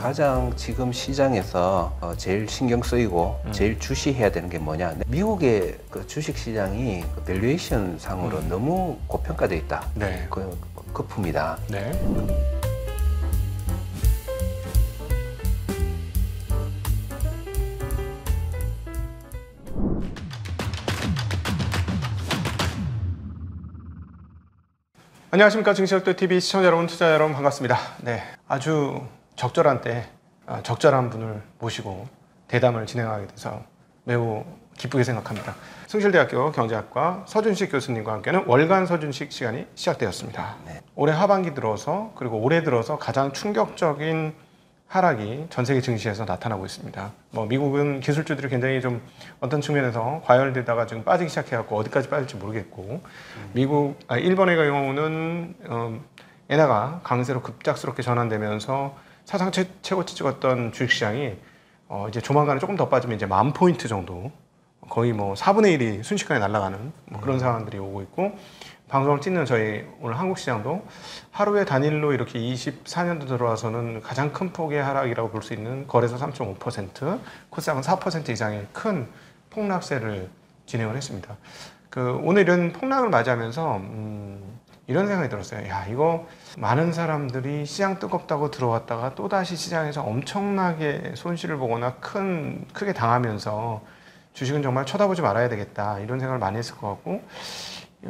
가장 지금 시장에서 제일 신경 쓰이고 제일 주시해야 되는 게 뭐냐? 미국의 그 주식 시장이 그 밸류에이션 상으로 너무 고평가돼 있다. 네. 그 거품이다. 네. 안녕하십니까. 증시역도TV 시청자 여러분, 투자자 여러분 반갑습니다. 네, 아주 적절한 때 적절한 분을 모시고 대담을 진행하게 돼서 매우 기쁘게 생각합니다. 숭실대학교 경제학과 서준식 교수님과 함께하는 월간 서준식 시간이 시작되었습니다. 네. 올해 하반기 들어서 그리고 올해 들어서 가장 충격적인 하락이 전 세계 증시에서 나타나고 있습니다. 미국은 기술주들이 굉장히 좀 어떤 측면에서 과열되다가 지금 빠지기 시작해갖고 어디까지 빠질지 모르겠고, 일본의 경우는 엔화가 강세로 급작스럽게 전환되면서 사상 최고치 찍었던 주식시장이 이제 조만간에 조금 더 빠지면 이제 10,000포인트 정도, 거의 4분의 1이 순식간에 날아가는 그런 상황들이 오고 있고, 방송을 찍는 저희 오늘 한국 시장도 하루에 단일로 이렇게 24년도 들어와서는 가장 큰 폭의 하락이라고 볼 수 있는 거래소 3.5%, 코스닥은 4% 이상의 큰 폭락세를 진행을 했습니다. 오늘 이런 폭락을 맞이하면서 이런 생각이 들었어요. 야, 이거 많은 사람들이 시장 뜨겁다고 들어왔다가 또다시 시장에서 엄청나게 손실을 보거나 크게 당하면서 주식은 정말 쳐다보지 말아야 되겠다, 이런 생각을 많이 했을 것 같고,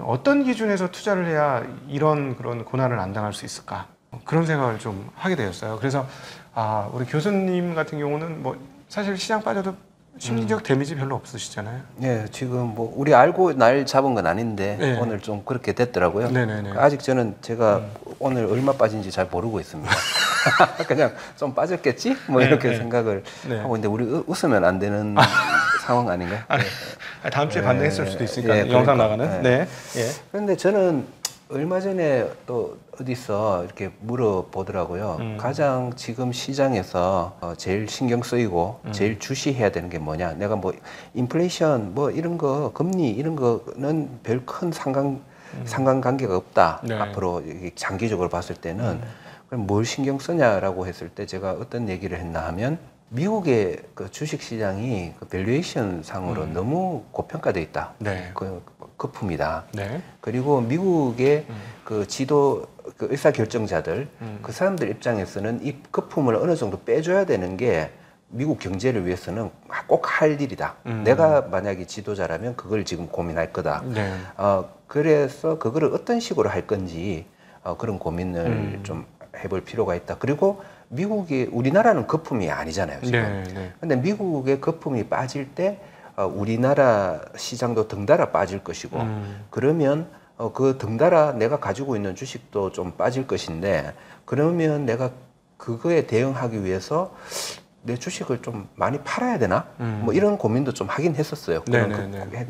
어떤 기준에서 투자를 해야 그런 고난을 안 당할 수 있을까, 그런 생각을 좀 하게 되었어요. 그래서 우리 교수님 같은 경우는 사실 시장 빠져도 심리적 데미지 별로 없으시잖아요. 네, 지금 우리 알고 날 잡은 건 아닌데 네. 오늘 좀 그렇게 됐더라고요. 네네네. 아직 제가 오늘 얼마 빠진지 잘 모르고 있습니다. 그냥 좀 빠졌겠지? 이렇게 생각을 하고 있는데, 우리 웃으면 안 되는 상황 아닌가요? 다음 주에 반등했을 수도 있으니까, 영상 나가는. 네. 그런데 저는 얼마 전에 또 어디서 이렇게 물어보더라고요. 가장 지금 시장에서 제일 신경 쓰이고 제일 주시해야 되는 게 뭐냐? 내가 인플레이션 이런 거, 금리 이런 거는 별 큰 상관관계가 없다. 네. 앞으로 장기적으로 봤을 때는. 그럼 뭘 신경 쓰냐라고 했을 때 제가 어떤 얘기를 했나 하면, 미국의 그 주식 시장이 그 밸류에이션 상으로 너무 고평가돼 있다. 네. 그 거품이다. 네. 그리고 미국의 그 의사 결정자들, 그 사람들 입장에서는 이 거품을 어느 정도 빼줘야 되는 게 미국 경제를 위해서는 꼭 할 일이다. 내가 만약에 지도자라면 그걸 지금 고민할 거다. 네. 그래서 그거를 어떤 식으로 할 건지 그런 고민을 좀 해볼 필요가 있다. 그리고 우리나라는 거품이 아니잖아요, 지금. 네. 근데 미국의 거품이 빠질 때 우리나라 시장도 덩달아 빠질 것이고, 그러면 그 덩달아 내가 가지고 있는 주식도 좀 빠질 것인데, 그러면 내가 그거에 대응하기 위해서 내 주식을 좀 많이 팔아야 되나? 이런 고민도 좀 하긴 했었어요.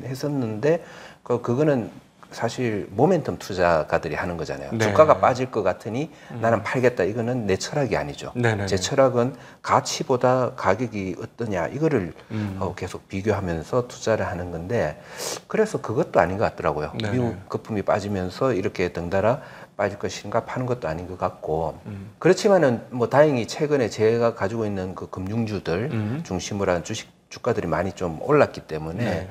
했었는데 그거는 사실 모멘텀 투자가들이 하는 거잖아요. 네. 주가가 빠질 것 같으니 나는 팔겠다. 이거는 내 철학이 아니죠. 제 철학은 가치보다 가격이 어떠냐, 이거를 계속 비교하면서 투자를 하는 건데, 그래서 그것도 아닌 것 같더라고요. 미국 거품이 빠지면서 이렇게 덩달아 빠질 것인가 파는 것도 아닌 것 같고, 그렇지만은 다행히 최근에 제가 가지고 있는 그 금융주들 중심으로 한 주가들이 많이 좀 올랐기 때문에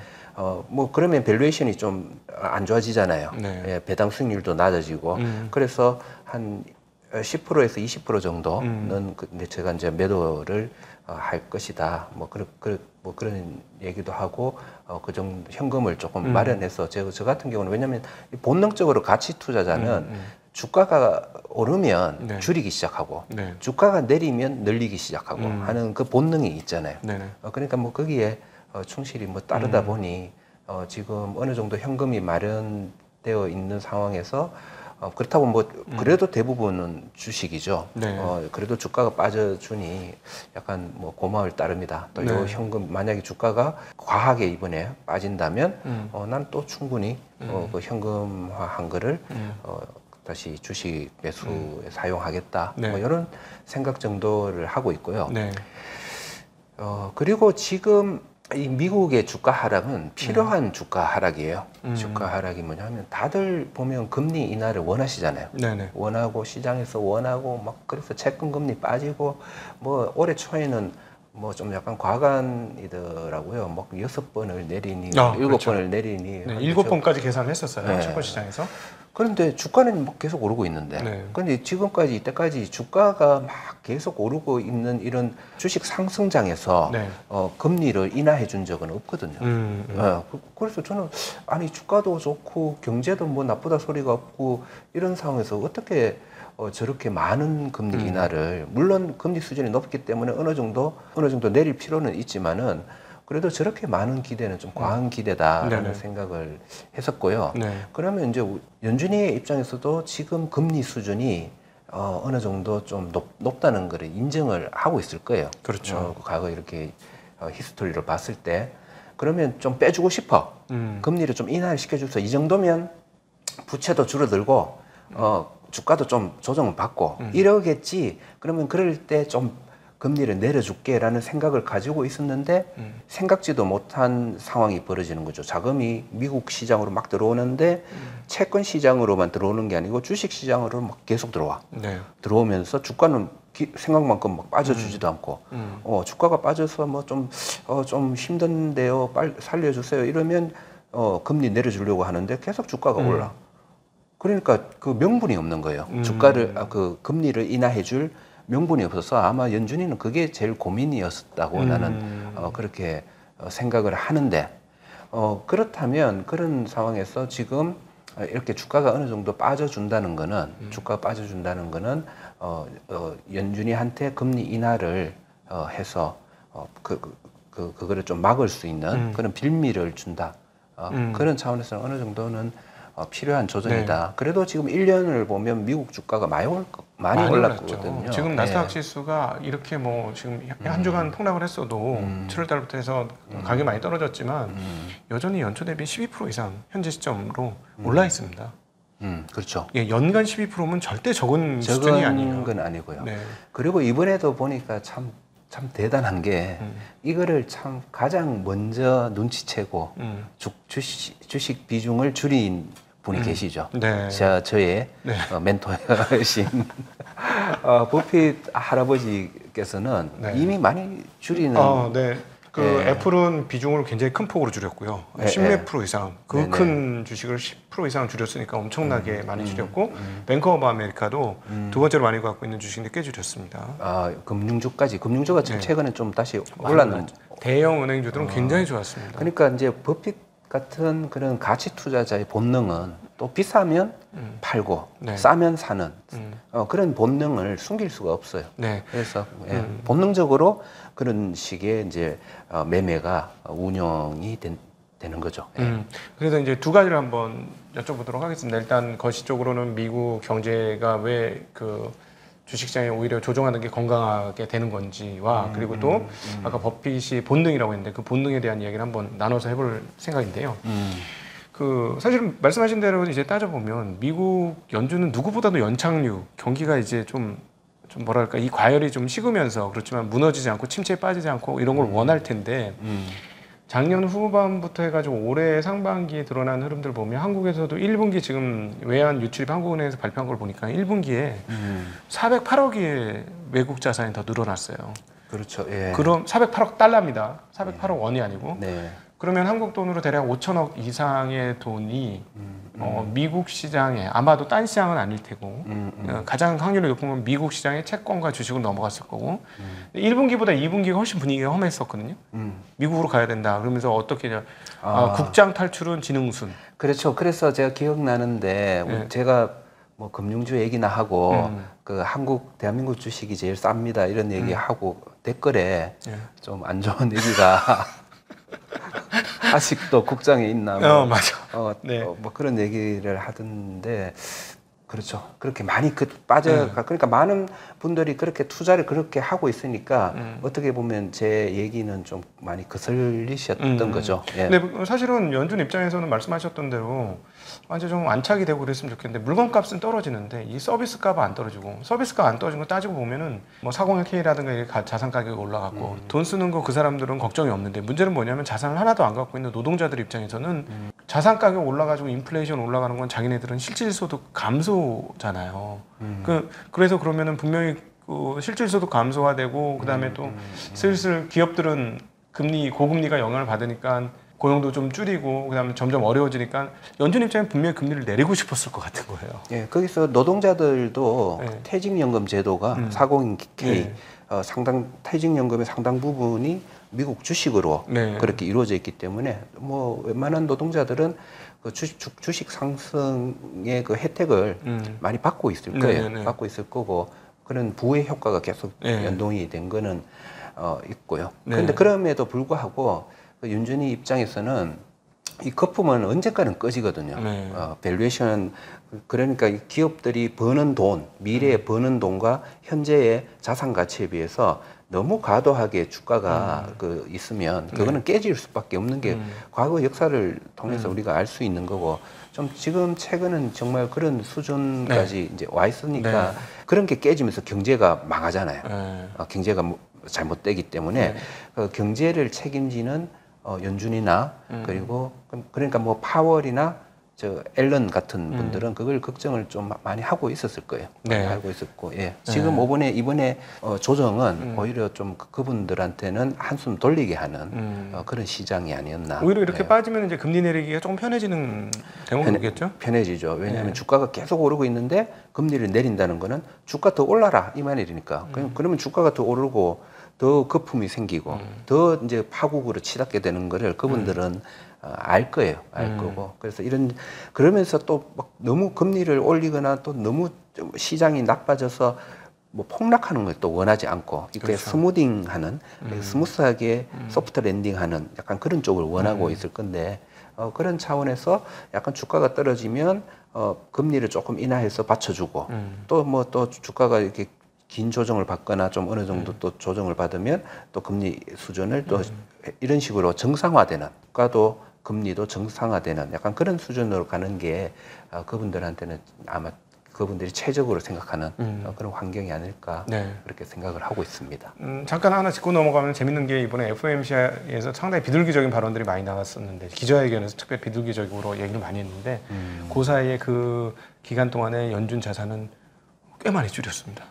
그러면 밸류에이션이 좀 안 좋아지잖아요. 예, 배당 수익률도 낮아지고, 그래서 한 10%에서 20% 정도는 제가 이제 매도를 할 것이다. 그런 얘기도 하고, 그 정도 현금을 조금 마련해서, 저 같은 경우는, 왜냐하면 본능적으로 가치 투자자는 주가가 오르면 줄이기 시작하고, 주가가 내리면 늘리기 시작하고 하는 그 본능이 있잖아요. 그러니까 거기에 충실히 따르다 보니 지금 어느 정도 현금이 마련되어 있는 상황에서, 그렇다고 그래도 대부분은 주식이죠. 그래도 주가가 빠져주니 약간 고마울 따름이다. 또 요 현금, 만약에 주가가 과하게 이번에 빠진다면 난 또 충분히 그 현금화한 거를 다시 주식 매수에 사용하겠다. 이런 생각 정도를 하고 있고요. 그리고 지금 이 미국의 주가 하락은 필요한 주가 하락이에요. 주가 하락이 뭐냐면 다들 보면 금리 인하를 원하시잖아요. 네네. 원하고 시장에서 원하고 막 그래서 채권 금리 빠지고 뭐 올해 초에는 뭐 좀 약간 과간이더라고요. 뭐 6번을 내리니 7번을 그렇죠. 내리니 네, 7번까지 계산했었어요. 네. 채권 시장에서. 그런데 주가는 뭐 계속 오르고 있는데 네. 그런데 지금까지 이때까지 주가가 막 계속 오르고 있는 이런 주식 상승장에서 네. 금리를 인하해 준 적은 없거든요. 그래서 저는 아니 주가도 좋고 경제도 뭐 나쁘다 소리가 없고 이런 상황에서 어떻게 저렇게 많은 금리 인하를 물론 금리 수준이 높기 때문에 어느 정도 내릴 필요는 있지만은 그래도 저렇게 많은 기대는 좀 과한 기대다라는 네네. 생각을 했었고요. 네. 그러면 이제 연준이의 입장에서도 지금 금리 수준이 어느 정도 좀 높다는 거를 인정을 하고 있을 거예요. 그렇죠. 과거 이렇게 히스토리를 봤을 때 그러면 좀 빼주고 싶어. 금리를 좀 인하를 시켜줘서 이 정도면 부채도 줄어들고 주가도 좀 조정을 받고 이러겠지. 그러면 그럴 때 좀 금리를 내려줄게라는 생각을 가지고 있었는데 생각지도 못한 상황이 벌어지는 거죠. 자금이 미국 시장으로 막 들어오는데 채권 시장으로만 들어오는 게 아니고 주식 시장으로 막 계속 들어와. 네. 들어오면서 주가는 생각만큼 막 빠져주지도 않고 주가가 빠져서 뭐 좀 힘든데요. 빨리 살려주세요. 이러면 금리 내려주려고 하는데 계속 주가가 올라. 그러니까 그 명분이 없는 거예요. 주가를 그 금리를 인하해줄 명분이 없어서 아마 연준이는 그게 제일 고민이었다고 나는 그렇게 생각을 하는데 그렇다면 그런 상황에서 지금 이렇게 주가가 어느 정도 빠져준다는 거는 주가가 빠져준다는 거는 연준이한테 금리 인하를 해서 그거를 좀 막을 수 있는 그런 빌미를 준다. 그런 차원에서는 어느 정도는 필요한 조정이다. 네. 그래도 지금 1년을 보면 미국 주가가 많이 올랐거든요. 지금 나스닥 지수가 이렇게 뭐 지금 한 주간 폭락을 했어도 7월 달부터 해서 가격이 많이 떨어졌지만 여전히 연초 대비 12% 이상 현재 시점으로 올라 있습니다. 그렇죠. 예, 연간 12%면 절대 적은 수준이 아니에요. 적은 건 아니고요. 네. 그리고 이번에도 보니까 참 대단한 게 이거를 참 가장 먼저 눈치채고 주식 비중을 줄인 분이 계시죠. 네. 저의 네. 멘토이신 버핏 할아버지께서는 네. 이미 많이 줄이는. 네. 애플은 비중을 굉장히 큰 폭으로 줄였고요. 10몇 프로 이상, 그 큰 주식을 10% 이상 줄였으니까 엄청나게 많이 줄였고, 뱅크 오브 아메리카도 두 번째로 많이 갖고 있는 주식인데 꽤 줄였습니다. 금융주까지. 금융주가 지금 최근에 좀 다시 올랐는. 대형 은행주들은 굉장히 좋았습니다. 그러니까 이제 버핏 같은 그런 가치 투자자의 본능은 또 비싸면 팔고 싸면 사는 그런 본능을 숨길 수가 없어요. 네. 그래서 본능적으로 그런 식의 이제 매매가 운영이 되는 거죠. 그래서 이제 두 가지를 한번 여쭤보도록 하겠습니다. 일단 거시적으로는 미국 경제가 왜 그 주식시장에 오히려 조정하는 게 건강하게 되는 건지와 그리고 또 아까 버핏이 본능이라고 했는데 그 본능에 대한 이야기를 한번 나눠서 해볼 생각인데요. 그 사실은 말씀하신 대로 이제 따져보면 미국 연준은 누구보다도 연착륙 경기가 이제 좀 뭐랄까 이 과열이 좀 식으면서 그렇지만 무너지지 않고 침체에 빠지지 않고 이런 걸 원할 텐데 작년 후반부터 해가지고 올해 상반기에 드러난 흐름들 보면 한국에서도 1분기 지금 외환 유출입 한국은행에서 발표한 걸 보니까 1분기에 408억의 외국 자산이 더 늘어났어요. 그렇죠. 예. 그럼 408억 달러입니다. 408억 원이 아니고. 네. 그러면 한국 돈으로 대략 5천억 이상의 돈이 미국 시장에 아마도 딴 시장은 아닐 테고 가장 확률이 높은 건 미국 시장에 채권과 주식으로 넘어갔을 거고 1분기보다 2분기가 훨씬 분위기가 험했었거든요. 미국으로 가야 된다. 그러면서 어떻게 국장 탈출은 지능순. 그렇죠. 그래서 제가 기억나는데 제가 뭐 금융주 얘기나 하고 그 대한민국 주식이 제일 쌉니다 이런 얘기하고 댓글에 좀 안 좋은 얘기가 아직도 국장에 있나 맞아. 뭐 그런 얘기를 하던데 그렇죠. 그렇게 많이 빠져가 그러니까 많은 분들이 그렇게 투자를 그렇게 하고 있으니까 어떻게 보면 제 얘기는 좀 많이 거슬리셨던 거죠. 예. 근데 사실은 연준 입장에서는 말씀하셨던 대로 이제 좀 안착이 되고 그랬으면 좋겠는데 물건값은 떨어지는데 이 서비스값은 안 떨어지고 서비스값 안 떨어진 거 따지고 보면은 뭐 401K라든가 자산 가격이 올라갔고 돈 쓰는 거 그 사람들은 걱정이 없는데 문제는 뭐냐면 자산을 하나도 안 갖고 있는 노동자들 입장에서는 자산 가격 올라가지고 인플레이션 올라가는 건 자기네들은 실질소득 감소잖아요. 그래서 그러면은 분명히 그 실질소득 감소가 되고 그다음에 또 슬슬 기업들은 고금리가 영향을 받으니까 고용도 좀 줄이고 그다음에 점점 어려워지니까 연준 입장에 분명히 금리를 내리고 싶었을 것 같은 거예요. 예, 거기서 노동자들도 퇴직연금 제도가 401K 퇴직연금의 상당 부분이 미국 주식으로 그렇게 이루어져 있기 때문에 뭐 웬만한 노동자들은 그 주식 상승의 그 혜택을 많이 받고 있을 거예요. 받고 있을 거고 그런 부의 효과가 계속 연동이 된 거는 있고요. 그런데 그럼에도 불구하고 그 윤준이 입장에서는 이 거품은 언젠가는 꺼지거든요. 밸류에이션 그러니까 이 기업들이 버는 돈, 미래에 버는 돈과 현재의 자산 가치에 비해서 너무 과도하게 주가가 그 있으면 그거는 깨질 수밖에 없는 게 과거 역사를 통해서 우리가 알 수 있는 거고 좀 지금 최근은 정말 그런 수준까지 이제 와 있으니까 그런 게 깨지면서 경제가 망하잖아요. 경제가 잘못되기 때문에 그 경제를 책임지는 연준이나 그리고 그러니까 뭐 파월이나 저 앨런 같은 분들은 그걸 걱정을 좀 많이 하고 있었을 거예요. 알고 있었고, 지금 이번에 조정은 오히려 좀 그분들한테는 한숨 돌리게 하는 그런 시장이 아니었나. 오히려 이렇게 빠지면 이제 금리 내리기가 조금 편해지는 대목이겠죠? 편해지죠. 왜냐하면 주가가 계속 오르고 있는데 금리를 내린다는 거는 주가 더 올라라 이 말이니까. 그러면 주가가 더 오르고 더 거품이 생기고 더 이제 파국으로 치닫게 되는 거를 그분들은 알 거예요. 알 거고. 그래서 그러면서 또 막 너무 금리를 올리거나 또 너무 좀 시장이 나빠져서 뭐 폭락하는 걸 또 원하지 않고 이렇게 스무딩하는 스무스하게 소프트 랜딩하는 약간 그런 쪽을 원하고 있을 건데 그런 차원에서 약간 주가가 떨어지면 금리를 조금 인하해서 받쳐주고 또 주가가 이렇게 긴 조정을 받거나 좀 어느 정도 또 조정을 받으면 또 금리 수준을 또 이런 식으로 정상화되는 국가도 금리도 정상화되는 약간 그런 수준으로 가는 게 그분들한테는 아마 그분들이 최적으로 생각하는 그런 환경이 아닐까 그렇게 생각을 하고 있습니다. 잠깐 하나 짚고 넘어가면 재밌는 게 이번에 FOMC에서 상당히 비둘기적인 발언들이 많이 나왔었는데 기자회견에서 특별히 비둘기적으로 얘기를 많이 했는데 그 사이에 그 기간 동안에 연준 자산은 꽤 많이 줄였습니다.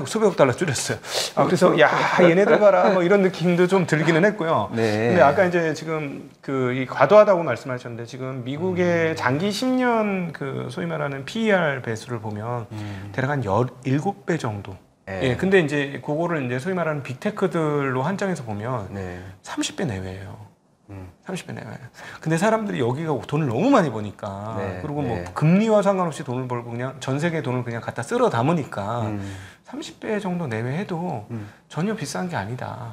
수백억 달러 줄였어요. 그래서 얘네들 봐라 뭐 이런 느낌도 좀 들기는 했고요. 근데 아까 이제 지금 이 과도하다고 말씀하셨는데 지금 미국의 장기 10년 그 소위 말하는 PER 배수를 보면 대략 한 17배 정도. 근데 이제 그거를 이제 소위 말하는 빅테크들로 한정해서 보면 30배 내외예요. 30배 내외. 근데 사람들이 여기가 돈을 너무 많이 버니까 그리고 뭐 금리와 상관없이 돈을 벌고 그냥 전 세계 돈을 그냥 갖다 쓸어 담으니까 30배 정도 내외해도 전혀 비싼 게 아니다.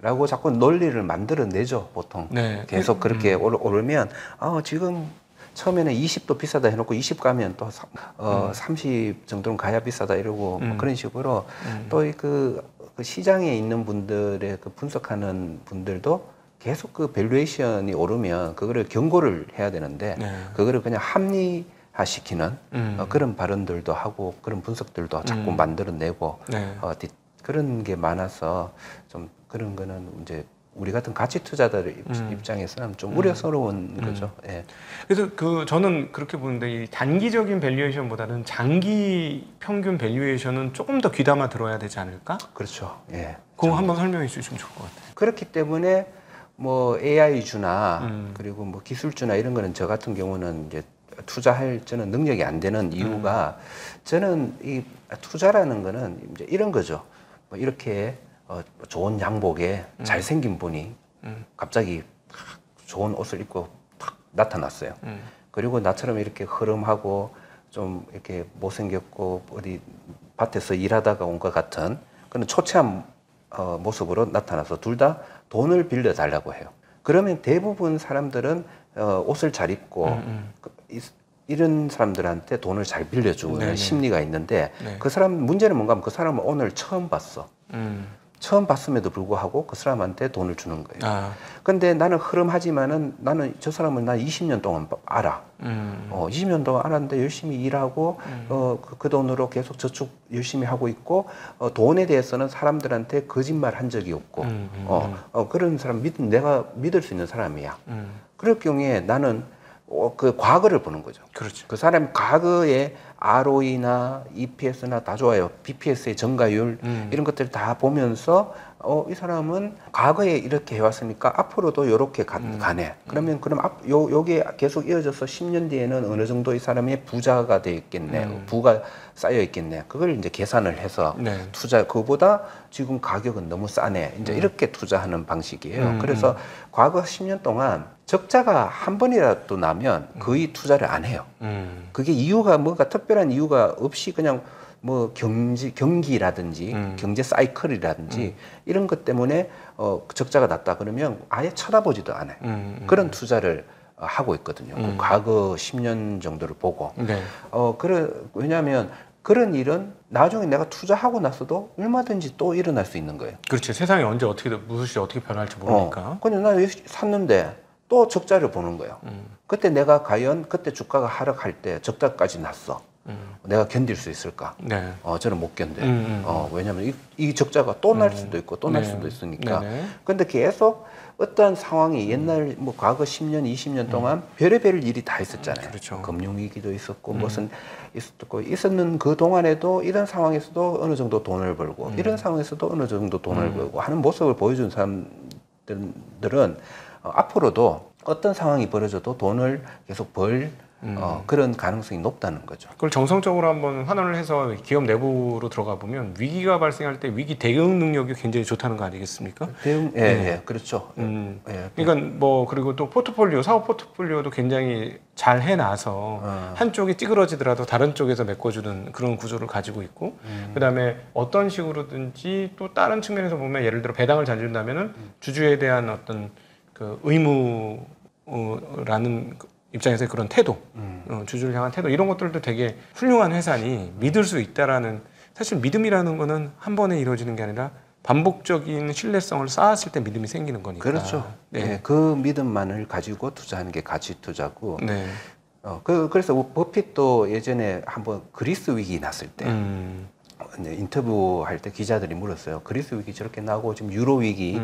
라고 자꾸 논리를 만들어내죠, 보통. 계속 그렇게 오르면, 지금 처음에는 20도 비싸다 해놓고 20 가면 또 30 정도는 가야 비싸다 이러고 뭐 그런 식으로 또 그 시장에 있는 분들의 그 분석하는 분들도 계속 그 밸류에이션이 오르면 그거를 경고를 해야 되는데 그거를 그냥 합리화시키는 그런 발언들도 하고 그런 분석들도 자꾸 만들어내고 그런 게 많아서 좀 그런 거는 이제 우리 같은 가치 투자자들 입장에서는 좀 우려스러운 거죠. 그래서 저는 그렇게 보는데 이 단기적인 밸류에이션보다는 장기 평균 밸류에이션은 조금 더 귀담아 들어야 되지 않을까? 그렇죠. 그거 한번 설명해 주시면 좋을 것 같아요. 그렇기 때문에 뭐 AI주나 그리고 뭐 기술주나 이런 거는 저 같은 경우는 이제 투자할 저는 능력이 안 되는 이유가 저는 이 투자라는 거는 이제 이런 거죠. 뭐 이렇게 좋은 양복에 잘생긴 분이 갑자기 좋은 옷을 입고 탁 나타났어요. 그리고 나처럼 이렇게 흐름하고 좀 이렇게 못생겼고 어디 밭에서 일하다가 온 것 같은 그런 초췌한 모습으로 나타나서 둘 다 돈을 빌려달라고 해요. 그러면 대부분 사람들은 옷을 잘 입고 이런 사람들한테 돈을 잘 빌려주는 네네. 심리가 있는데 네. 그 사람 문제는 뭔가 하면 그 사람은 오늘 처음 봤어. 처음 봤음에도 불구하고 그 사람한테 돈을 주는 거예요. 아. 근데 나는 흐름하지만은 나는 저 사람은 나 20년 동안 알아. 20년 동안 알았는데 열심히 일하고 그 돈으로 계속 저축 열심히 하고 있고 돈에 대해서는 사람들한테 거짓말 한 적이 없고 그런 사람 내가 믿을 수 있는 사람이야. 그럴 경우에 나는 그 과거를 보는 거죠. 그렇죠. 그 사람 과거의 ROE나 EPS나 다 좋아요. BPS의 증가율 이런 것들 다 보면서 이 사람은 과거에 이렇게 해왔으니까 앞으로도 이렇게 가네. 그러면 요게 계속 이어져서 10년 뒤에는 어느 정도 이 사람의 부자가 돼 있겠네. 부가 쌓여 있겠네. 그걸 이제 계산을 해서 네. 그보다 지금 가격은 너무 싸네. 이제 이렇게 투자하는 방식이에요. 그래서 과거 10년 동안 적자가 한 번이라도 나면 거의 투자를 안 해요. 그게 이유가 뭔가 특별한 이유가 없이 그냥 뭐 경기라든지 경제 사이클이라든지 이런 것 때문에 적자가 났다 그러면 아예 쳐다보지도 않아요. 그런 투자를 하고 있거든요. 그 과거 10년 정도를 보고. 네. 왜냐하면 그런 일은 나중에 내가 투자하고 나서도 얼마든지 또 일어날 수 있는 거예요. 그렇지. 세상이 언제 무슨 시대 어떻게 변할지 모르니까. 근데 나 샀는데 또 적자를 보는 거예요. 그때 내가 과연 그때 주가가 하락할 때 적자까지 났어. 내가 견딜 수 있을까? 네. 저는 못 견뎌. 왜냐하면 이 적자가 또 날 수도 있고 또 날 수도 있으니까. 근데 계속 어떠한 상황이 옛날 뭐 과거 10년, 20년 동안 별의별 일이 다 있었잖아요. 그렇죠. 금융위기도 있었고 무슨 있었는 그 동안에도 이런 상황에서도 어느 정도 돈을 벌고 이런 상황에서도 어느 정도 돈을 벌고 하는 모습을 보여준 사람들은 앞으로도 어떤 상황이 벌어져도 돈을 계속 그런 가능성이 높다는 거죠. 그걸 정성적으로 한번 환원을 해서 기업 내부로 들어가 보면 위기가 발생할 때 위기 대응 능력이 굉장히 좋다는 거 아니겠습니까? 예, 그렇죠. 예. 그러니까 뭐 그리고 또 사업 포트폴리오도 굉장히 잘 해놔서 한쪽이 찌그러지더라도 다른 쪽에서 메꿔주는 그런 구조를 가지고 있고 그다음에 어떤 식으로든지 또 다른 측면에서 보면 예를 들어 배당을 잘 준다면은 주주에 대한 어떤 그 의무라는 입장에서의 그런 태도, 주주를 향한 태도 이런 것들도 되게 훌륭한 회사니 믿을 수 있다라는 사실 믿음이라는 거는 한 번에 이루어지는 게 아니라 반복적인 신뢰성을 쌓았을 때 믿음이 생기는 거니까. 그렇죠. 네. 네, 그 믿음만을 가지고 투자하는 게 가치 투자고. 네. 그래서 버핏도 예전에 한번 그리스 위기 났을 때 인터뷰할 때 기자들이 물었어요. 그리스 위기 저렇게 나고 지금 유로 위기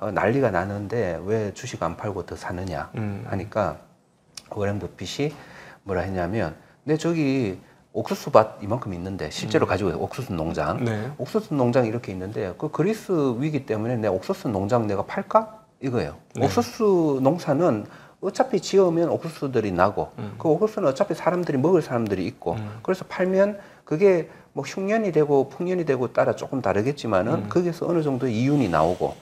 난리가 나는데 왜 주식 안 팔고 더 사느냐 하니까 워렌 버핏이 뭐라 했냐면 저기 옥수수밭 이만큼 있는데 실제로 가지고 있어요. 옥수수 농장. 네. 옥수수 농장 이렇게 있는데 그 그리스 위기 때문에 내 옥수수 농장 내가 팔까? 이거예요. 네. 옥수수 농사는 어차피 지으면 옥수수들이 나고 그 옥수수는 어차피 사람들이 먹을 사람들이 있고 그래서 팔면 그게 뭐 흉년이 되고 풍년이 되고 따라 조금 다르겠지만은 거기서 어느 정도 이윤이 나오고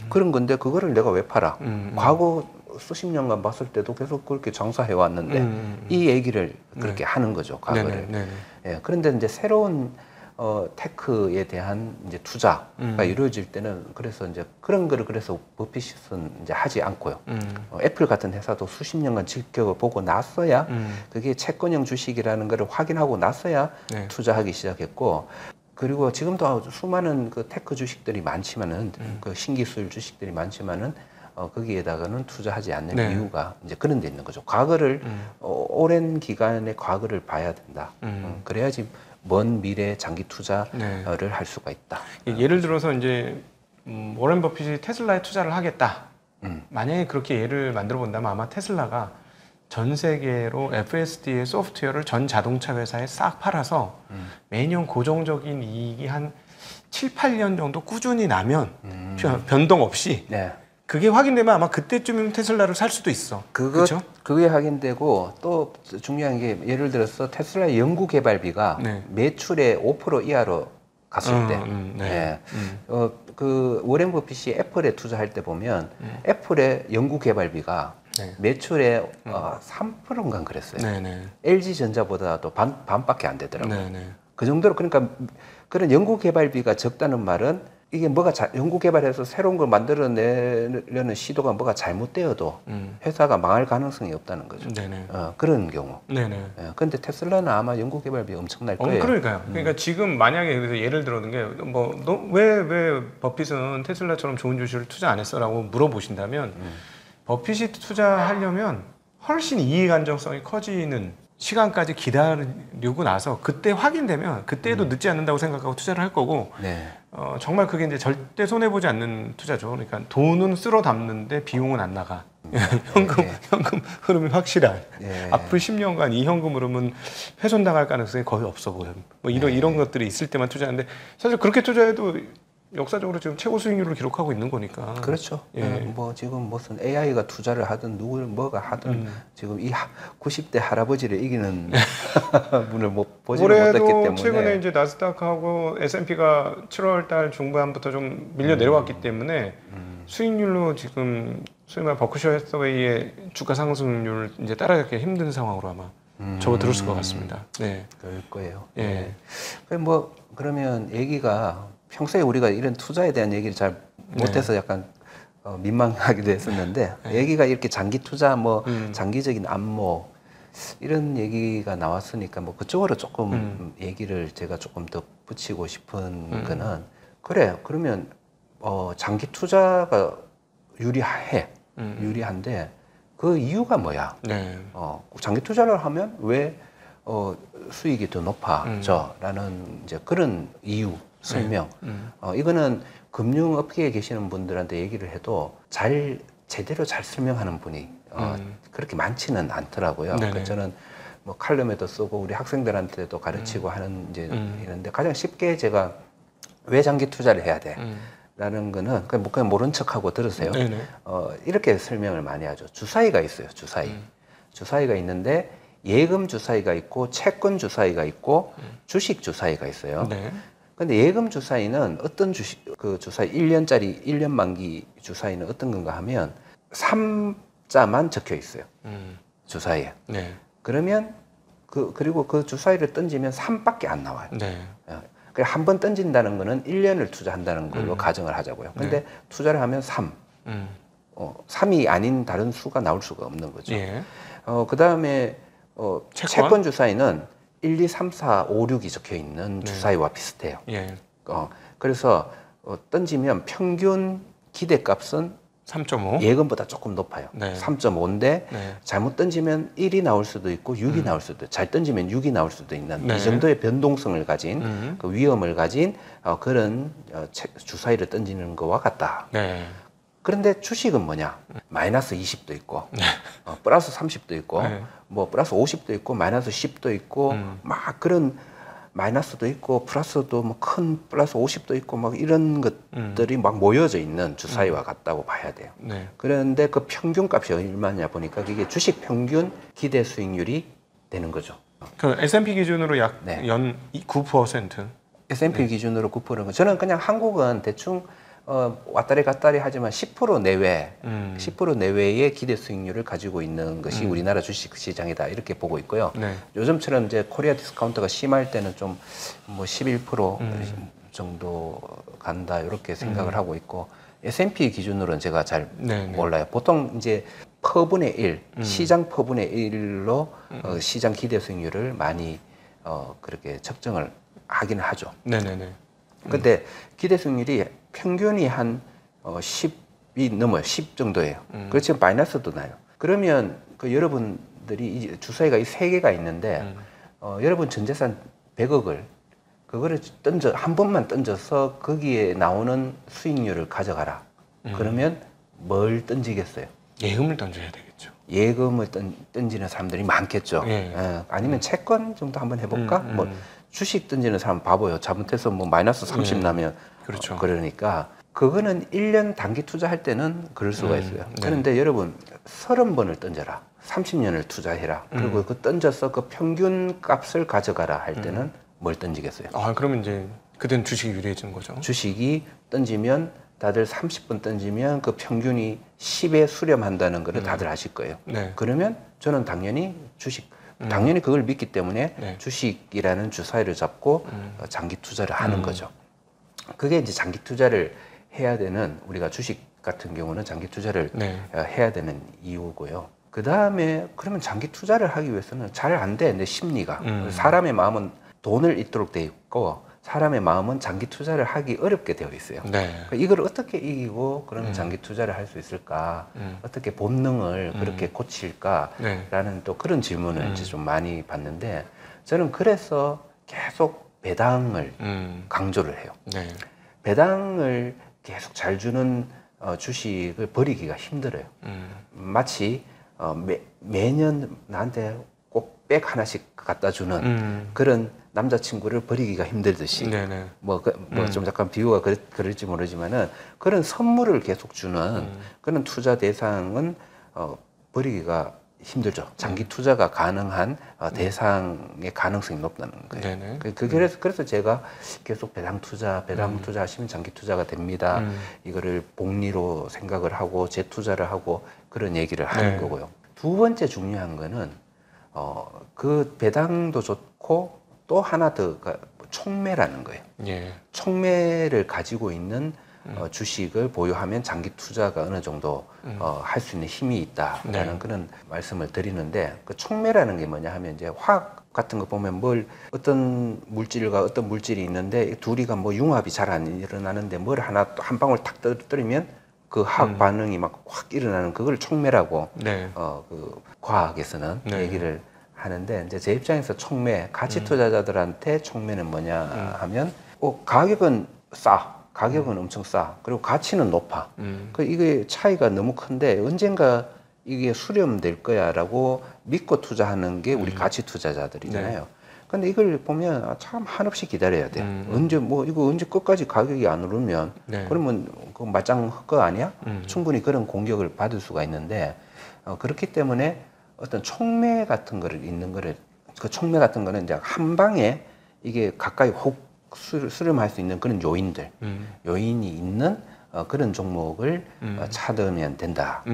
그런 건데 그거를 내가 왜 팔아? 과거 수십 년간 봤을 때도 계속 그렇게 장사해 왔는데 이 얘기를 그렇게 하는 거죠, 과거를. 예, 그런데 이제 새로운 테크에 대한 이제 투자가 이루어질 때는 그래서 이제 그런 거를 그래서 버핏은 이제 하지 않고요. 애플 같은 회사도 수십 년간 지켜보고 났어야 그게 채권형 주식이라는 거를 확인하고 났어야 투자하기 시작했고. 그리고 지금도 수많은 그 테크 주식들이 많지만은 그 신기술 주식들이 많지만은 거기에다가는 투자하지 않는 이유가 이제 그런 데 있는 거죠. 과거를 오랜 기간의 과거를 봐야 된다. 그래야지 먼 미래 장기 투자를 할 수가 있다. 예를 들어서 이제 워렌 버핏이 테슬라에 투자를 하겠다. 만약에 그렇게 예를 만들어 본다면 아마 테슬라가 전 세계로 FSD의 소프트웨어를 전 자동차 회사에 싹 팔아서 매년 고정적인 이익이 한 7, 8년 정도 꾸준히 나면 변동 없이 그게 확인되면 아마 그때쯤이면 테슬라를 살 수도 있어. 그게 확인되고 또 중요한 게 예를 들어서 테슬라의 연구 개발비가 매출의 5% 이하로 갔을 때, 그 워렌 버핏이 애플에 투자할 때 보면 애플의 연구 개발비가 매출의 3%인가 그랬어요. LG 전자보다도 반밖에 안 되더라고요. 그 정도로 그러니까 그런 연구 개발비가 적다는 말은 이게 뭐가 연구 개발해서 새로운 걸 만들어내려는 시도가 뭐가 잘못되어도 회사가 망할 가능성이 없다는 거죠. 네네. 그런 경우. 네네. 근데 테슬라는 아마 연구 개발비 엄청날 거예요. 그러니까요. 그러니까 지금 만약에 그래서 예를 들어는 게 뭐 너 왜 버핏은 테슬라처럼 좋은 주식을 투자 안 했어라고 물어보신다면 버핏이 투자하려면 훨씬 이익 안정성이 커지는 시간까지 기다리고 나서 그때 확인되면 그때도 늦지 않는다고 생각하고 투자를 할 거고 네. 정말 그게 이제 절대 손해 보지 않는 투자죠. 그러니까 돈은 쓸어 담는데 비용은 안 나가. 현금 흐름이 확실한. 앞으로 10년간 이 현금 흐름은 훼손당할 가능성이 거의 없어 보여요. 뭐 이런 것들이 있을 때만 투자하는데 사실 그렇게 투자해도 역사적으로 지금 최고 수익률을 기록하고 있는 거니까. 그렇죠. 뭐 지금 무슨 AI가 투자를 하든 뭐가 하든 지금 이 90대 할아버지를 이기는 분을 보지를 못했기 때문에. 올해도 최근에 이제 나스닥하고 S&P가 7월달 중반부터 좀 밀려 내려왔기 때문에 수익률로 지금 소위 말 버크셔 해서웨이의 주가 상승률 이제 따라잡기 힘든 상황으로 아마 접어들었을 것 같습니다. 네. 그럴 거예요. 예. 뭐 그러면 얘기가 평소에 우리가 이런 투자에 대한 얘기를 잘 못해서 약간 민망하기도 했었는데 얘기가 이렇게 장기 투자 뭐 장기적인 안목 이런 얘기가 나왔으니까 뭐 그쪽으로 조금 얘기를 제가 조금 더 붙이고 싶은 거는 그래 그러면 장기 투자가 유리한데 그 이유가 뭐야? 네. 장기 투자를 하면 왜 수익이 더 높아져?라는 이제 그런 이유 설명. 이거는 금융업계에 계시는 분들한테 얘기를 해도 제대로 잘 설명하는 분이 그렇게 많지는 않더라고요. 그래서 저는 뭐 칼럼에도 쓰고 우리 학생들한테도 가르치고 하는 이제 이런데 가장 쉽게 제가 왜 장기 투자를 해야 돼? 라는 거는 그냥 모른 척하고 들으세요. 이렇게 설명을 많이 하죠. 주사위가 있어요. 주사위가 있는데 예금 주사위가 있고 채권 주사위가 있고 주식 주사위가 있어요. 근데 예금 주사위는 어떤 그 주사위 1년 만기 주사위는 어떤 건가 하면 3자만 적혀 있어요. 주사위에. 그러면 그리고 그 주사위를 던지면 3밖에 안 나와요. 한 번 던진다는 거는 1년을 투자한다는 걸로 가정을 하자고요. 근데 투자를 하면 3. 3이 아닌 다른 수가 나올 수가 없는 거죠. 그 다음에 채권 주사위는 1, 2, 3, 4, 5, 6이 적혀 있는 주사위와 비슷해요. 그래서 던지면 평균 기대값은 3.5? 예금보다 조금 높아요. 3.5인데 잘못 던지면 1이 나올 수도 있고 6이 나올 수도 있고 잘 던지면 6이 나올 수도 있는 이 정도의 변동성을 가진 그 위험을 가진 그런 주사위를 던지는 것과 같다. 그런데 주식은 뭐냐? 마이너스 20도 있고 플러스 30도 있고 뭐 플러스 50도 있고 마이너스 10도 있고 막 그런 마이너스도 있고 플러스도 뭐 큰 플러스 50도 있고 막 이런 것들이 막 모여져 있는 주사위와 같다고 봐야 돼요. 그런데 그 평균값이 얼마냐 보니까 그게 주식 평균 기대 수익률이 되는 거죠. 그 S&P 기준으로 약 연 9%. S&P 기준으로 9%는 저는 그냥 한국은 대충 왔다리 갔다리 하지만 10% 내외, 10% 내외의 기대 수익률을 가지고 있는 것이 우리나라 주식 시장이다 이렇게 보고 있고요. 요즘처럼 이제 코리아 디스카운트가 심할 때는 좀 뭐 11% 정도 간다 이렇게 생각을 하고 있고 S&P 기준으로는 제가 잘 몰라요. 보통 이제 퍼분의 1, 시장 퍼분의 1로 시장 기대 수익률을 많이 그렇게 측정을 하긴 하죠. 근데 기대 수익률이 평균이 한 10이 넘어요. 10 정도예요. 그렇지만 마이너스도 나요. 그러면 그 여러분들이 이 주사위가 이 세 개가 있는데 여러분 전 재산 100억을 그거를 한 번만 던져서 거기에 나오는 수익률을 가져가라. 그러면 뭘 던지겠어요? 예금을 던져야 되겠죠. 예금을 던지는 사람들이 많겠죠. 아니면 채권 정도 한번 해볼까? 뭐 주식 던지는 사람 바보요. 잘못해서 뭐 마이너스 30 나면 그러니까 그거는 1년 단기 투자할 때는 그럴 수가 있어요. 그런데 여러분 30번을 던져라. 30년을 투자해라. 그리고 그 던져서 그 평균 값을 가져가라 할 때는 뭘 던지겠어요? 그러면 이제 그때는 주식이 유리해지는 거죠. 주식이 던지면 다들 30번 던지면 그 평균이 10에 수렴한다는 걸 다들 아실 거예요. 그러면 저는 당연히 당연히 그걸 믿기 때문에 주식이라는 주사위를 잡고 장기 투자를 하는 거죠. 그게 이제 장기 투자를 해야 되는, 우리가 주식 같은 경우는 장기 투자를 네. 해야 되는 이유고요. 그 다음에 그러면 장기 투자를 하기 위해서는 잘 안 돼, 내 심리가. 사람의 마음은 돈을 잇도록 돼 있고 사람의 마음은 장기 투자를 하기 어렵게 되어 있어요. 네. 그러니까 이걸 어떻게 이기고 그러면 장기 투자를 할 수 있을까? 어떻게 본능을 그렇게 고칠까라는 또 그런 질문을 이제 좀 많이 받는데, 저는 그래서 계속 배당을 강조를 해요. 네. 배당을 계속 잘 주는 주식을 버리기가 힘들어요. 마치 매년 나한테 꼭 백 하나씩 갖다 주는 그런 남자친구를 버리기가 힘들듯이, 네네. 좀 잠깐 비유가 그럴지 모르지만은, 그런 선물을 계속 주는 그런 투자 대상은 버리기가 힘들죠. 장기 투자가 가능한 대상의 가능성이 높다는 거예요. 네네. 그래서 제가 계속 배당 투자하시면 장기 투자가 됩니다. 이거를 복리로 생각을 하고 재투자를 하고 그런 얘기를 하는 거고요. 두 번째 중요한 거는 그 배당도 좋고 또 하나 더 촉매라는 거예요. 예. 촉매를 가지고 있는 주식을 보유하면 장기 투자가 어느 정도 할 수 있는 힘이 있다라는 그런 말씀을 드리는데, 그 촉매라는 게 뭐냐 하면, 이제 화학 같은 거 보면 어떤 물질과 어떤 물질이 있는데 둘이가 융합이 잘 안 일어나는데 뭘 하나 또 한 방울 탁 떨어뜨리면 그 화학 반응이 막 확 일어나는, 그걸 촉매라고 그 과학에서는 얘기를 하는데, 이제 제 입장에서 촉매, 가치 투자자들한테 촉매는 뭐냐 하면, 가격은 싸. 가격은 엄청 싸. 그리고 가치는 높아. 이게 차이가 너무 큰데 언젠가 이게 수렴될 거야라고 믿고 투자하는 게 우리 가치 투자자들이잖아요. 근데 이걸 보면 참 한없이 기다려야 돼. 이거 언제 끝까지 가격이 안 오르면 그러면 그 말짱 거 아니야? 충분히 그런 공격을 받을 수가 있는데, 그렇기 때문에 어떤 촉매 같은 거를 있는 거를, 그 촉매 같은 거는 이제 한 방에 이게 가까이 혹 수렴할 수 있는 그런 요인이 있는 그런 종목을 찾으면 된다.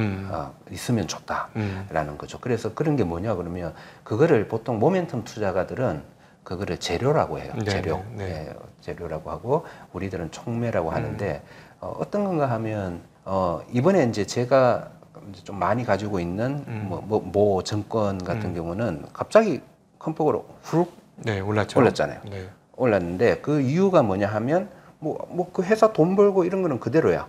있으면 좋다라는 거죠. 그래서 그런 게 뭐냐 그러면, 그거를 보통 모멘텀 투자가들은 그거를 재료라고 해요. 재료라고 하고 우리들은 촉매라고 하는데, 어떤 건가 하면 이번에 이제 제가 좀 많이 가지고 있는 모 증권 같은 경우는 갑자기 큰 폭으로 훅 올랐잖아요. 올랐는데 그 이유가 뭐냐 하면, 그 회사 돈 벌고 이런 거는 그대로야.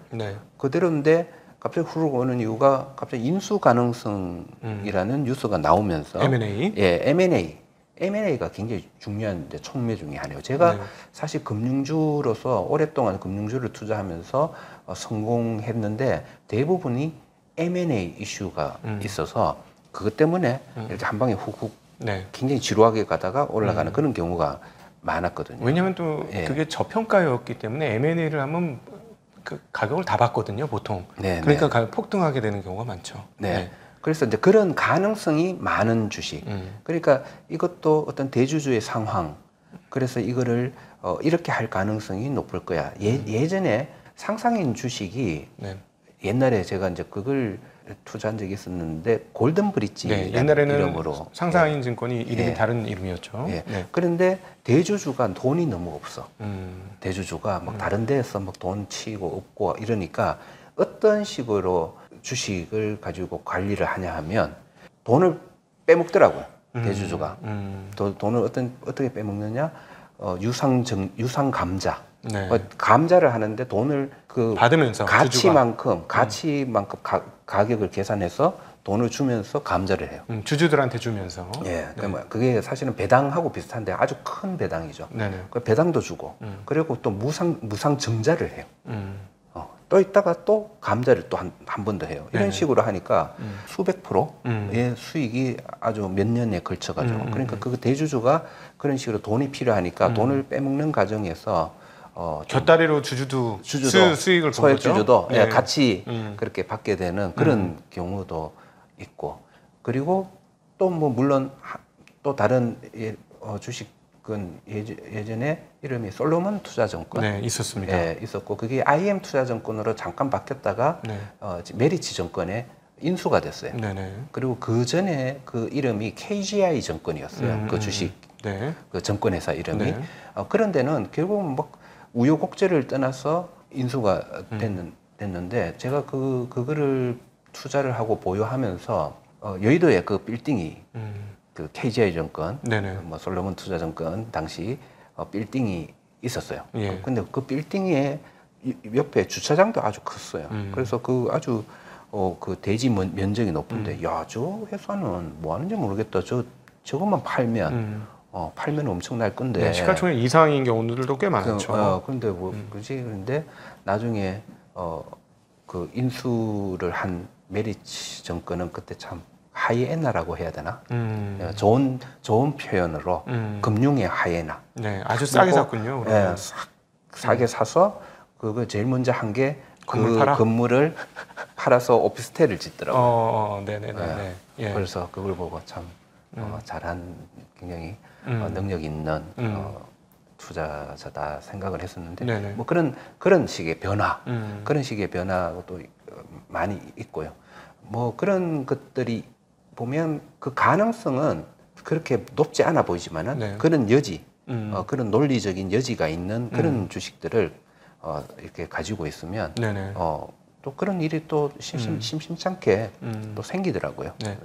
그대로인데 갑자기 후루룩 오는 이유가, 갑자기 인수 가능성이라는 뉴스가 나오면서 M&A? M&A가 굉장히 중요한데 촉매 중에 하나예요. 제가 사실 금융주로서 오랫동안 금융주를 투자하면서 성공했는데, 대부분이 M&A 이슈가 있어서 그것 때문에 이렇게 한 방에 훅훅 굉장히 지루하게 가다가 올라가는 그런 경우가 많았거든요. 왜냐하면 또 그게 저평가였기 때문에 M&A를 하면 그 가격을 다 받거든요, 보통. 그러니까 가격 폭등하게 되는 경우가 많죠. 그래서 이제 그런 가능성이 많은 주식. 그러니까 이것도 어떤 대주주의 상황. 그래서 이거를 이렇게 할 가능성이 높을 거야. 예전에 상상인 주식이 옛날에 제가 이제 그걸 투자한 적이 있었는데, 골든 브릿지 옛날에는 이름으로 상사인 증권이 이름이 다른 이름이었죠. 그런데 대주주가 돈이 너무 없어. 대주주가 막 다른 데에서 막 돈 치고 없고 이러니까 어떤 식으로 주식을 가지고 관리를 하냐 하면, 돈을 빼먹더라고요. 대주주가. 돈을 어떻게 빼먹느냐? 유상 감자. 감자를 하는데 돈을 받으면서 가치만큼 가격을 계산해서 돈을 주면서 감자를 해요. 주주들한테 주면서. 그게 사실은 배당하고 비슷한데 아주 큰 배당이죠. 그 배당도 주고, 그리고 또 무상 증자를 해요. 또 있다가 또 감자를 또 한 번 더 해요. 이런 식으로 하니까 수백 %의 수익이 아주 몇 년에 걸쳐가지고, 그러니까 그 대주주가 그런 식으로 돈이 필요하니까 돈을 빼먹는 과정에서 곁다리로 주주도 수익을 본 거죠. 소액주주도 같이 그렇게 받게 되는 그런 경우도 있고, 그리고 또 물론 또 다른 주식은 예전에 이름이 솔로몬 투자증권 있었습니다. 있었고, 그게 IM 투자증권으로 잠깐 바뀌었다가 메리츠 증권에 인수가 됐어요. 그리고 그 전에 그 이름이 KGI 증권이었어요. 그 주식 그 증권회사 이름이. 그런 데는 결국은 우여곡절을 떠나서 인수가 됐는데 제가 그거를 투자를 하고 보유하면서 여의도에 그 빌딩이 그 KGI 증권, 네네. 뭐 솔로몬 투자증권 당시 빌딩이 있었어요. 예. 근데 그 빌딩에 옆에 주차장도 아주 컸어요. 그래서 그 아주 그 대지 면적이 높은데 야, 저 회사는 뭐 하는지 모르겠다. 저것만 팔면 팔면 엄청날 건데. 네, 시가총액 이상인 경우들도 꽤 많죠. 그런데 뭐 그지? 그런데 나중에 그 인수를 한 메리츠 증권은 그때 참 하이에나라고 해야 되나? 좋은 표현으로 금융의 하이에나. 네, 아주 싸게 샀군요. 네, 싸게 사서 그거 제일 먼저 한 게 그 건물을 팔아서 오피스텔을 짓더라고요. 네네네. 네. 예. 그래서 그걸 보고 참 잘한 굉장히 능력 있는 투자자다 생각을 했었는데 네네. 뭐 그런 식의 변화, 그런 식의 변화도 많이 있고요. 뭐 그런 것들이 보면 그 가능성은 그렇게 높지 않아 보이지만은 네. 그런 여지, 그런 논리적인 여지가 있는 그런 주식들을 이렇게 가지고 있으면 네네. 또 그런 일이 또 심심찮게 또 생기더라고요. 네.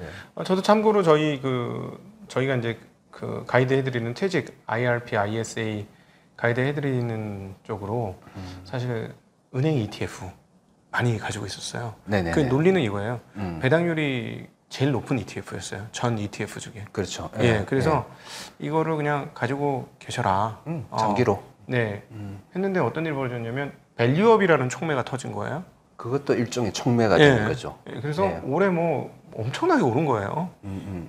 저도 참고로 저희가 이제 그 가이드 해드리는 퇴직 IRP, ISA 가이드 해드리는 쪽으로 사실 은행 ETF 많이 가지고 있었어요. 네네. 그 논리는 이거예요. 배당률이 제일 높은 ETF였어요. 전 ETF 중에. 그렇죠. 예. 그래서 이거를 그냥 가지고 계셔라. 장기로. 네. 했는데 어떤 일이 벌어졌냐면 밸류업이라는 촉매가 터진 거예요. 그것도 일종의 촉매가 되는 거죠. 예, 그래서 올해 뭐 엄청나게 오른 거예요.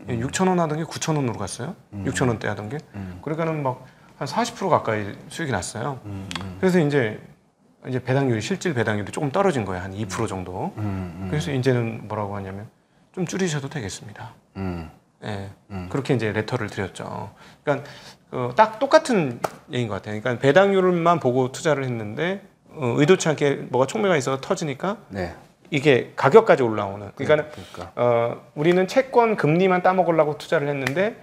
6,000원 하던 게 9,000원으로 갔어요. 6,000원대 하던 게. 그러니까는 막 한 40% 가까이 수익이 났어요. 그래서 이제 배당률이 실질 배당률이 조금 떨어진 거예요. 한 2% 정도. 그래서 이제는 뭐라고 하냐면 좀 줄이셔도 되겠습니다. 예, 그렇게 이제 레터를 드렸죠. 그러니까 딱 똑같은 얘기인 것 같아요. 그러니까 배당률만 보고 투자를 했는데 의도치 않게 뭐가 촉매가 있어서 터지니까 네. 이게 가격까지 올라오는. 그러니까 우리는 채권 금리만 따먹으려고 투자를 했는데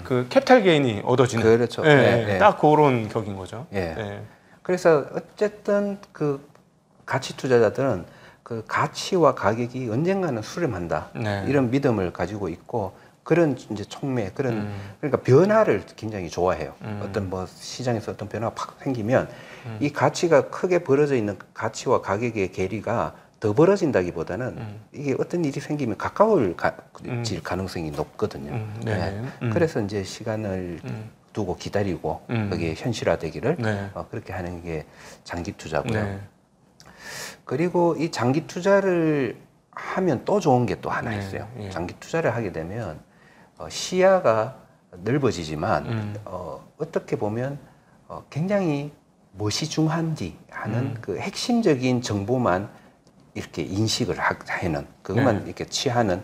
그 캐피탈 게인이 얻어지는. 그렇죠. 예, 네, 네. 딱 그런 격인 거죠. 예. 예. 그래서 어쨌든 그 가치 투자자들은 그 가치와 가격이 언젠가는 수렴한다. 네. 이런 믿음을 가지고 있고 그런 이제 촉매 그러니까 변화를 굉장히 좋아해요. 어떤 뭐 시장에서 어떤 변화가 팍 생기면 이 가치가 크게 벌어져 있는 가치와 가격의 괴리가 더 벌어진다기보다는 이게 어떤 일이 생기면 가까워질 가능성이 높거든요. 네. 그래서 이제 시간을 두고 기다리고 그게 현실화되기를 그렇게 하는 게 장기 투자고요. 네. 그리고 이 장기 투자를 하면 또 좋은 게 또 하나 있어요. 예. 장기 투자를 하게 되면 시야가 넓어지지만 어떻게 보면 굉장히 무엇이 중요한지 하는 그 핵심적인 정보만 이렇게 인식을 하는 그것만 이렇게 취하는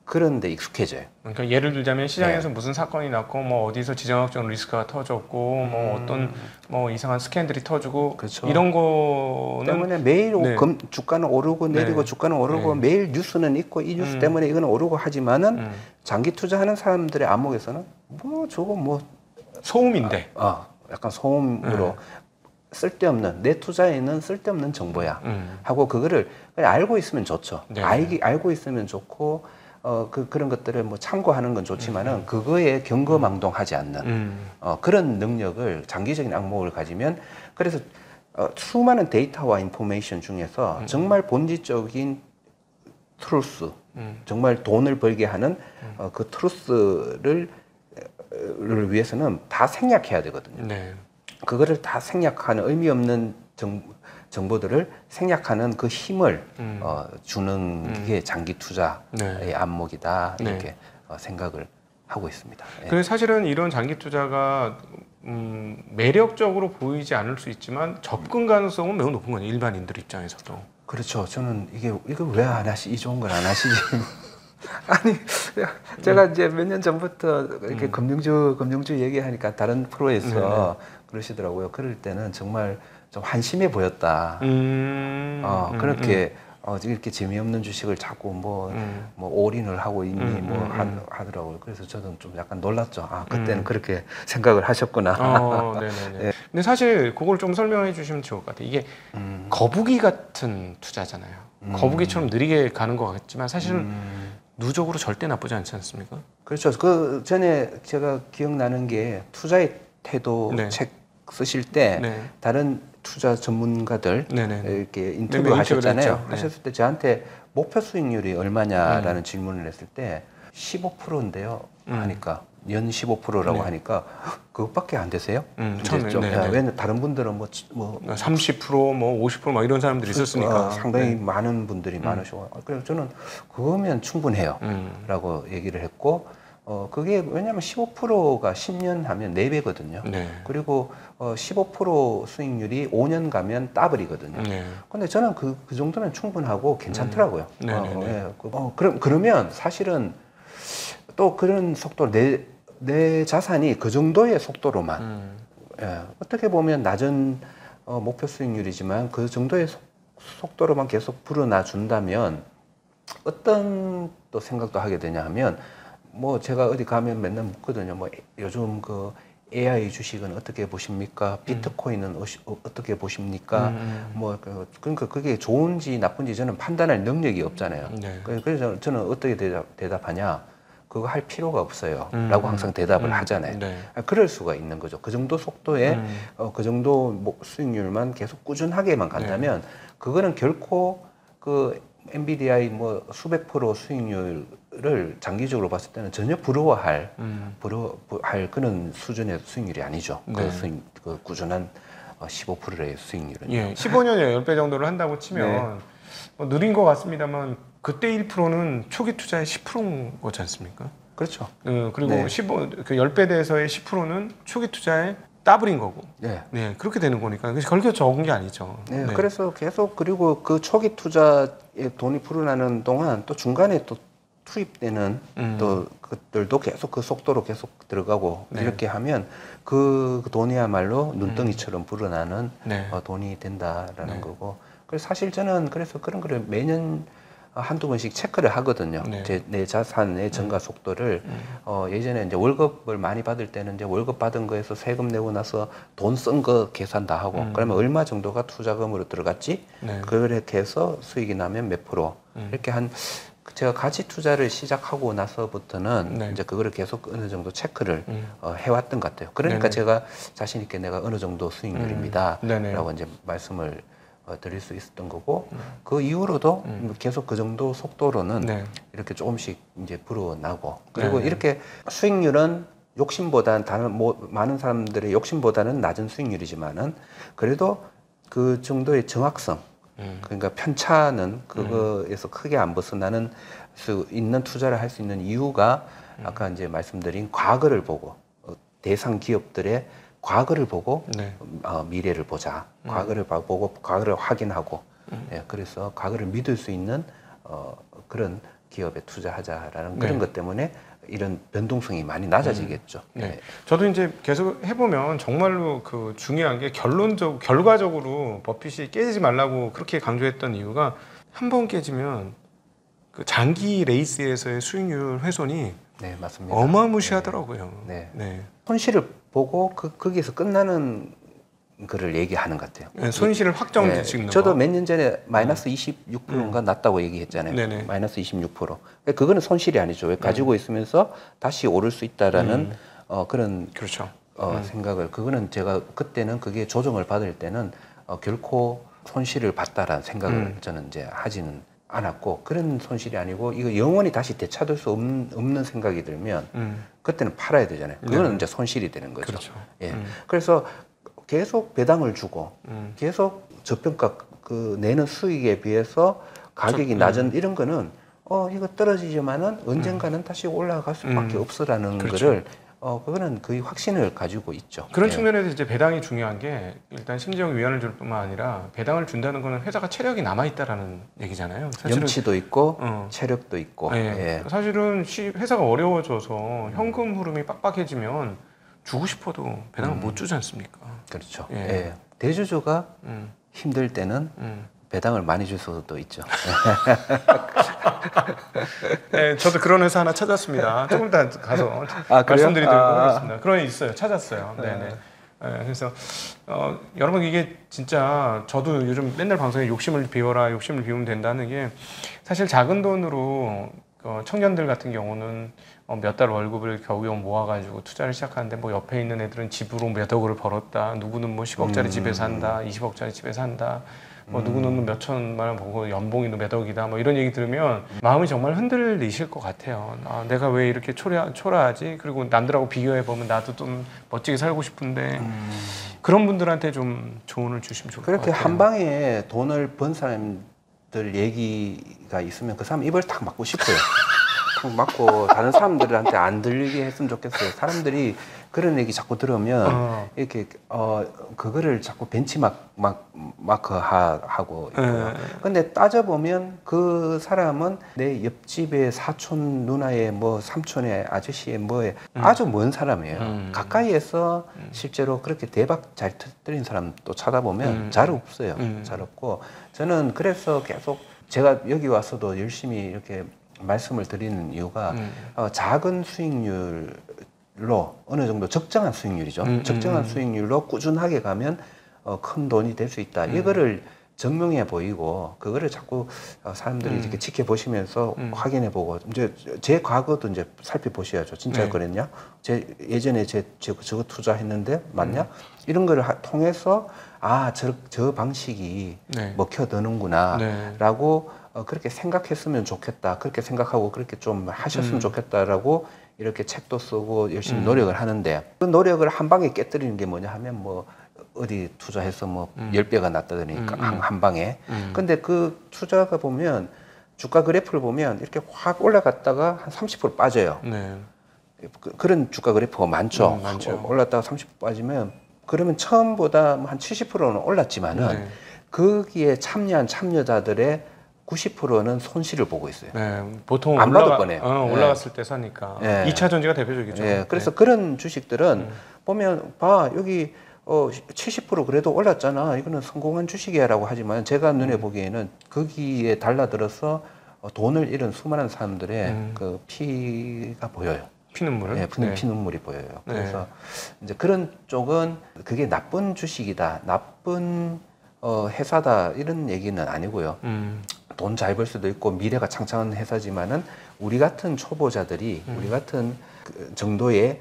그런 데 익숙해져요. 그러니까 예를 들자면 시장에서 무슨 사건이 났고 뭐 어디서 지정학적 리스크가 터졌고 뭐 어떤 뭐 이상한 스캔들이 터지고 그렇죠. 이런 거는 때문에 매일 주가는 오르고 내리고 주가는 오르고 매일 뉴스는 있고 이 뉴스 때문에 이건 오르고 하지만은 장기 투자하는 사람들의 안목에서는 뭐 저거 뭐 소음인데 약간 소음으로 쓸데없는 내 투자에는 쓸데없는 정보야 하고 그거를 그냥 알고 있으면 좋죠. 알고 있으면 좋고 그런 것들을 뭐 참고하는 건 좋지만은 그거에 경거망동하지 않는 그런 능력을 장기적인 안목을 가지면 그래서 수많은 데이터와 인포메이션 중에서 정말 본질적인 트루스, 정말 돈을 벌게 하는 그 트루스를 위해서는 다 생략해야 되거든요. 네. 그거를 다 생략하는 의미 없는 정보들을 생략하는 그 힘을 주는 게 장기 투자의 안목이다 이렇게 생각을 하고 있습니다. 그래서 사실은 이런 장기 투자가 매력적으로 보이지 않을 수 있지만 접근 가능성은 매우 높은 거예요. 일반인들 입장에서도. 그렇죠. 저는 이거 왜 안 하시? 이 좋은 걸 안 하시지? 아니 제가 이제 몇 년 전부터 이렇게 금융주 얘기하니까 다른 프로에서 그러시더라고요. 그럴 때는 정말 좀 한심해 보였다. 그렇게 이렇게 재미없는 주식을 자꾸 뭐 올인을 하고 있니 하더라고요. 그래서 저는 좀 약간 놀랐죠. 그때는 그렇게 생각을 하셨구나. 네네네. 네. 근데 사실 그걸 좀 설명해 주시면 좋을 것 같아요. 이게 거북이 같은 투자잖아요. 거북이처럼 느리게 가는 것 같지만 사실은 누적으로 절대 나쁘지 않지 않습니까? 그렇죠. 그 전에 제가 기억나는 게 투자의 태도 네. 책 쓰실 때 네. 다른 투자 전문가들 네네네. 이렇게 인터뷰 하셨잖아요. 네. 하셨을 때 저한테 목표 수익률이 얼마냐라는 질문을 했을 때 15%인데요. 하니까 연 15%라고 네. 하니까 그것밖에 안 되세요? 처음에. 좀, 왜냐면 다른 분들은 뭐 30% 뭐 50% 이런 사람들이 있었으니까 상당히 많은 분들이 많으시고 그래서 저는 그거면 충분해요 라고 얘기를 했고 그게 왜냐하면 15%가 10년 하면 4배거든요. 네. 그리고 15% 수익률이 5년 가면 더블이거든요. 네. 근데 저는 그 정도면 충분하고 괜찮더라고요. 그러면 사실은 또 그런 속도로 내 자산이 그 정도의 속도로만 어떻게 보면 낮은 목표 수익률이지만 그 정도의 속도로만 계속 불어나 준다면 어떤 또 생각도 하게 되냐 하면 뭐 제가 어디 가면 맨날 묻거든요. 뭐 요즘 그 AI 주식은 어떻게 보십니까? 비트코인은 어떻게 보십니까? 그러니까 그게 좋은지 나쁜지 저는 판단할 능력이 없잖아요. 네. 그래서 저는 어떻게 대답하냐? 그거 할 필요가 없어요. 라고 항상 대답을 하잖아요. 네. 그럴 수가 있는 거죠. 그 정도 속도에 그 정도 수익률만 계속 꾸준하게만 간다면 그거는 결코 그 NVDI 뭐 수백 프로 수익률을 장기적으로 봤을 때는 전혀 부러워할 그런 수준의 수익률이 아니죠. 네. 그 꾸준한 15%의 수익률은. 예, 15년에 10배 정도를 한다고 치면 뭐 느린 것 같습니다만 그때 1%는 초기 투자의 10%인 거지 않습니까? 그렇죠. 그리고 10배 대에서의 10%는 초기 투자의 더블인 거고. 네, 그렇게 되는 거니까. 그렇게 적은 게 아니죠. 네, 그래서 계속 그리고 그 초기 투자에 돈이 불어나는 동안 또 중간에 또 투입되는 또 그들도 계속 그 속도로 계속 들어가고 이렇게 하면 그 돈이야말로 눈덩이처럼 불어나는 돈이 된다라는 거고. 그래서 사실 저는 그래서 그런 거를 매년 한두 번씩 체크를 하거든요. 내 자산의 증가 속도를 예전에 이제 월급을 많이 받을 때는 이제 월급 받은 거에서 세금 내고 나서 돈 쓴 거 계산 다 하고 그러면 얼마 정도가 투자금으로 들어갔지? 그렇게 해서 수익이 나면 몇 프로 이렇게 제가 가치 투자를 시작하고 나서부터는 이제 그거를 계속 어느 정도 체크를 해왔던 것 같아요. 그러니까 제가 자신 있게 내가 어느 정도 수익률입니다라고 이제 말씀을 드릴 수 있었던 거고 그 이후로도 계속 그 정도 속도로는 이렇게 조금씩 이제 불어나고 그리고 이렇게 수익률은 욕심보다는 많은 사람들의 욕심보다는 낮은 수익률이지만은 그래도 그 정도의 정확성 그러니까 편차는 그거에서 크게 안 벗어나는 수 있는 투자를 할 수 있는 이유가 아까 이제 말씀드린 과거를 보고 대상 기업들의 과거를 보고 미래를 보자. 과거를 보고 과거를 확인하고 그래서 과거를 믿을 수 있는 그런 기업에 투자하자라는 그런 것 때문에 이런 변동성이 많이 낮아지겠죠. 저도 이제 계속 해보면 정말로 그 중요한 게 결과적으로 버핏이 깨지지 말라고 그렇게 강조했던 이유가 한 번 깨지면 그 장기 레이스에서의 수익률 훼손이 맞습니다. 어마무시하더라고요. 손실을 보고 거기서 끝나는 거를 얘기하는 것 같아요. 손실을 확정 짓는 거. 저도 몇 년 전에 마이너스 26%인가 났다고 얘기했잖아요. 마이너스 26%. 그거는 손실이 아니죠. 왜 가지고 있으면서 다시 오를 수 있다라는 그런 생각을 그거는 제가 그때는 그게 조정을 받을 때는 결코 손실을 봤다라는 생각을 저는 이제 하지는 않았고 그런 손실이 아니고 이거 영원히 다시 되찾을 수 없는 생각이 들면 그때는 팔아야 되잖아요. 그거는 이제 손실이 되는 거죠. 그래서 계속 배당을 주고 계속 저평가 그 내는 수익에 비해서 가격이 낮은 이런 거는 이거 떨어지지만은 언젠가는 다시 올라갈 수밖에 없어라는 거를 그거는 거의 확신을 가지고 있죠. 그런 측면에서 이제 배당이 중요한 게 일단 심지어 위안을 줄 뿐만 아니라 배당을 준다는 거는 회사가 체력이 남아 있다라는 얘기잖아요. 사실은 염치도 있고 체력도 있고. 사실은 회사가 어려워져서 현금 흐름이 빡빡해지면 주고 싶어도 배당을 못 주지 않습니까? 그렇죠. 대주주가 힘들 때는 배당을 많이 줄 수도 있죠. 네, 저도 그런 회사 하나 찾았습니다. 조금 이따 가서 아, 말씀드리도록 하겠습니다. 그런 게 있어요. 찾았어요. 네네. 네, 그래서 여러분 이게 진짜 저도 요즘 맨날 방송에 욕심을 비워라, 욕심을 비우면 된다는 게 사실 작은 돈으로 청년들 같은 경우는 몇 달 월급을 겨우겨우 모아가지고 투자를 시작하는데 뭐 옆에 있는 애들은 집으로 몇 억을 벌었다, 누구는 뭐 10억짜리 집에 산다, 20억짜리 집에 산다. 뭐 누구는 몇 천만 원 보고 연봉이 몇 억이다 뭐 이런 얘기 들으면 마음이 정말 흔들리실 것 같아요. 아, 내가 왜 이렇게 초라하지? 그리고 남들하고 비교해 보면 나도 좀 멋지게 살고 싶은데 그런 분들한테 좀 조언을 주시면 좋을 것 같아요. 그렇게 한 방에 돈을 번 사람들 얘기가 있으면 그 사람 입을 탁 막고 싶어요. 탁 막고 다른 사람들한테 안 들리게 했으면 좋겠어요. 사람들이 그런 얘기 자꾸 들으면 이렇게 그거를 자꾸 벤치마크 하고 있고요. 근데 따져보면 그 사람은 내 옆집의 사촌 누나의 뭐 삼촌의 아저씨의 뭐에 아주 먼 사람이에요. 가까이에서 실제로 그렇게 대박 잘 터뜨린 사람 또 찾아보면 잘 없어요. 잘 없고 저는 그래서 계속 제가 여기 와서도 열심히 이렇게 말씀을 드리는 이유가 작은 수익률로 어느 정도 적정한 수익률이죠. 적정한 수익률로 꾸준하게 가면 큰 돈이 될 수 있다. 이거를 증명해 보이고 그거를 자꾸 사람들이 이렇게 지켜보시면서 확인해 보고 이제 제 과거도 이제 살펴보셔야죠. 진짜 그랬냐? 예전에 저거 투자했는데 맞냐? 이런 거를 통해서 아, 저 방식이 먹혀드는구나라고 그렇게 생각했으면 좋겠다. 그렇게 생각하고 그렇게 좀 하셨으면 좋겠다라고 이렇게 책도 쓰고 열심히 노력을 하는데 그 노력을 한 방에 깨뜨리는 게 뭐냐 하면 뭐 어디 투자해서 뭐 10배가 났다더니까 한 방에. 근데 그 투자가 보면 주가 그래프를 보면 이렇게 확 올라갔다가 한 30% 빠져요. 네. 그런 주가 그래프가 많죠. 많죠. 올랐다가 30% 빠지면 그러면 처음보다 한 70%는 올랐지만은 거기에 참여한 참여자들의 90%는 손실을 보고 있어요. 네, 보통 안 봐도 뻔해요. 올라갔을 때 사니까. 2차 전지가 대표적이죠. 그래서 그런 주식들은 보면 봐 여기 70% 그래도 올랐잖아. 이거는 성공한 주식이야라고 하지만 제가 눈에 보기에는 거기에 달라들어서 돈을 잃은 수많은 사람들의 그 피가 보여요. 피눈물? 네, 피눈물이 보여요. 그래서 이제 그런 쪽은 그게 나쁜 주식이다, 나쁜 회사다 이런 얘기는 아니고요. 돈 잘 벌 수도 있고 미래가 창창한 회사지만은 우리 같은 초보자들이 우리 같은 그 정도의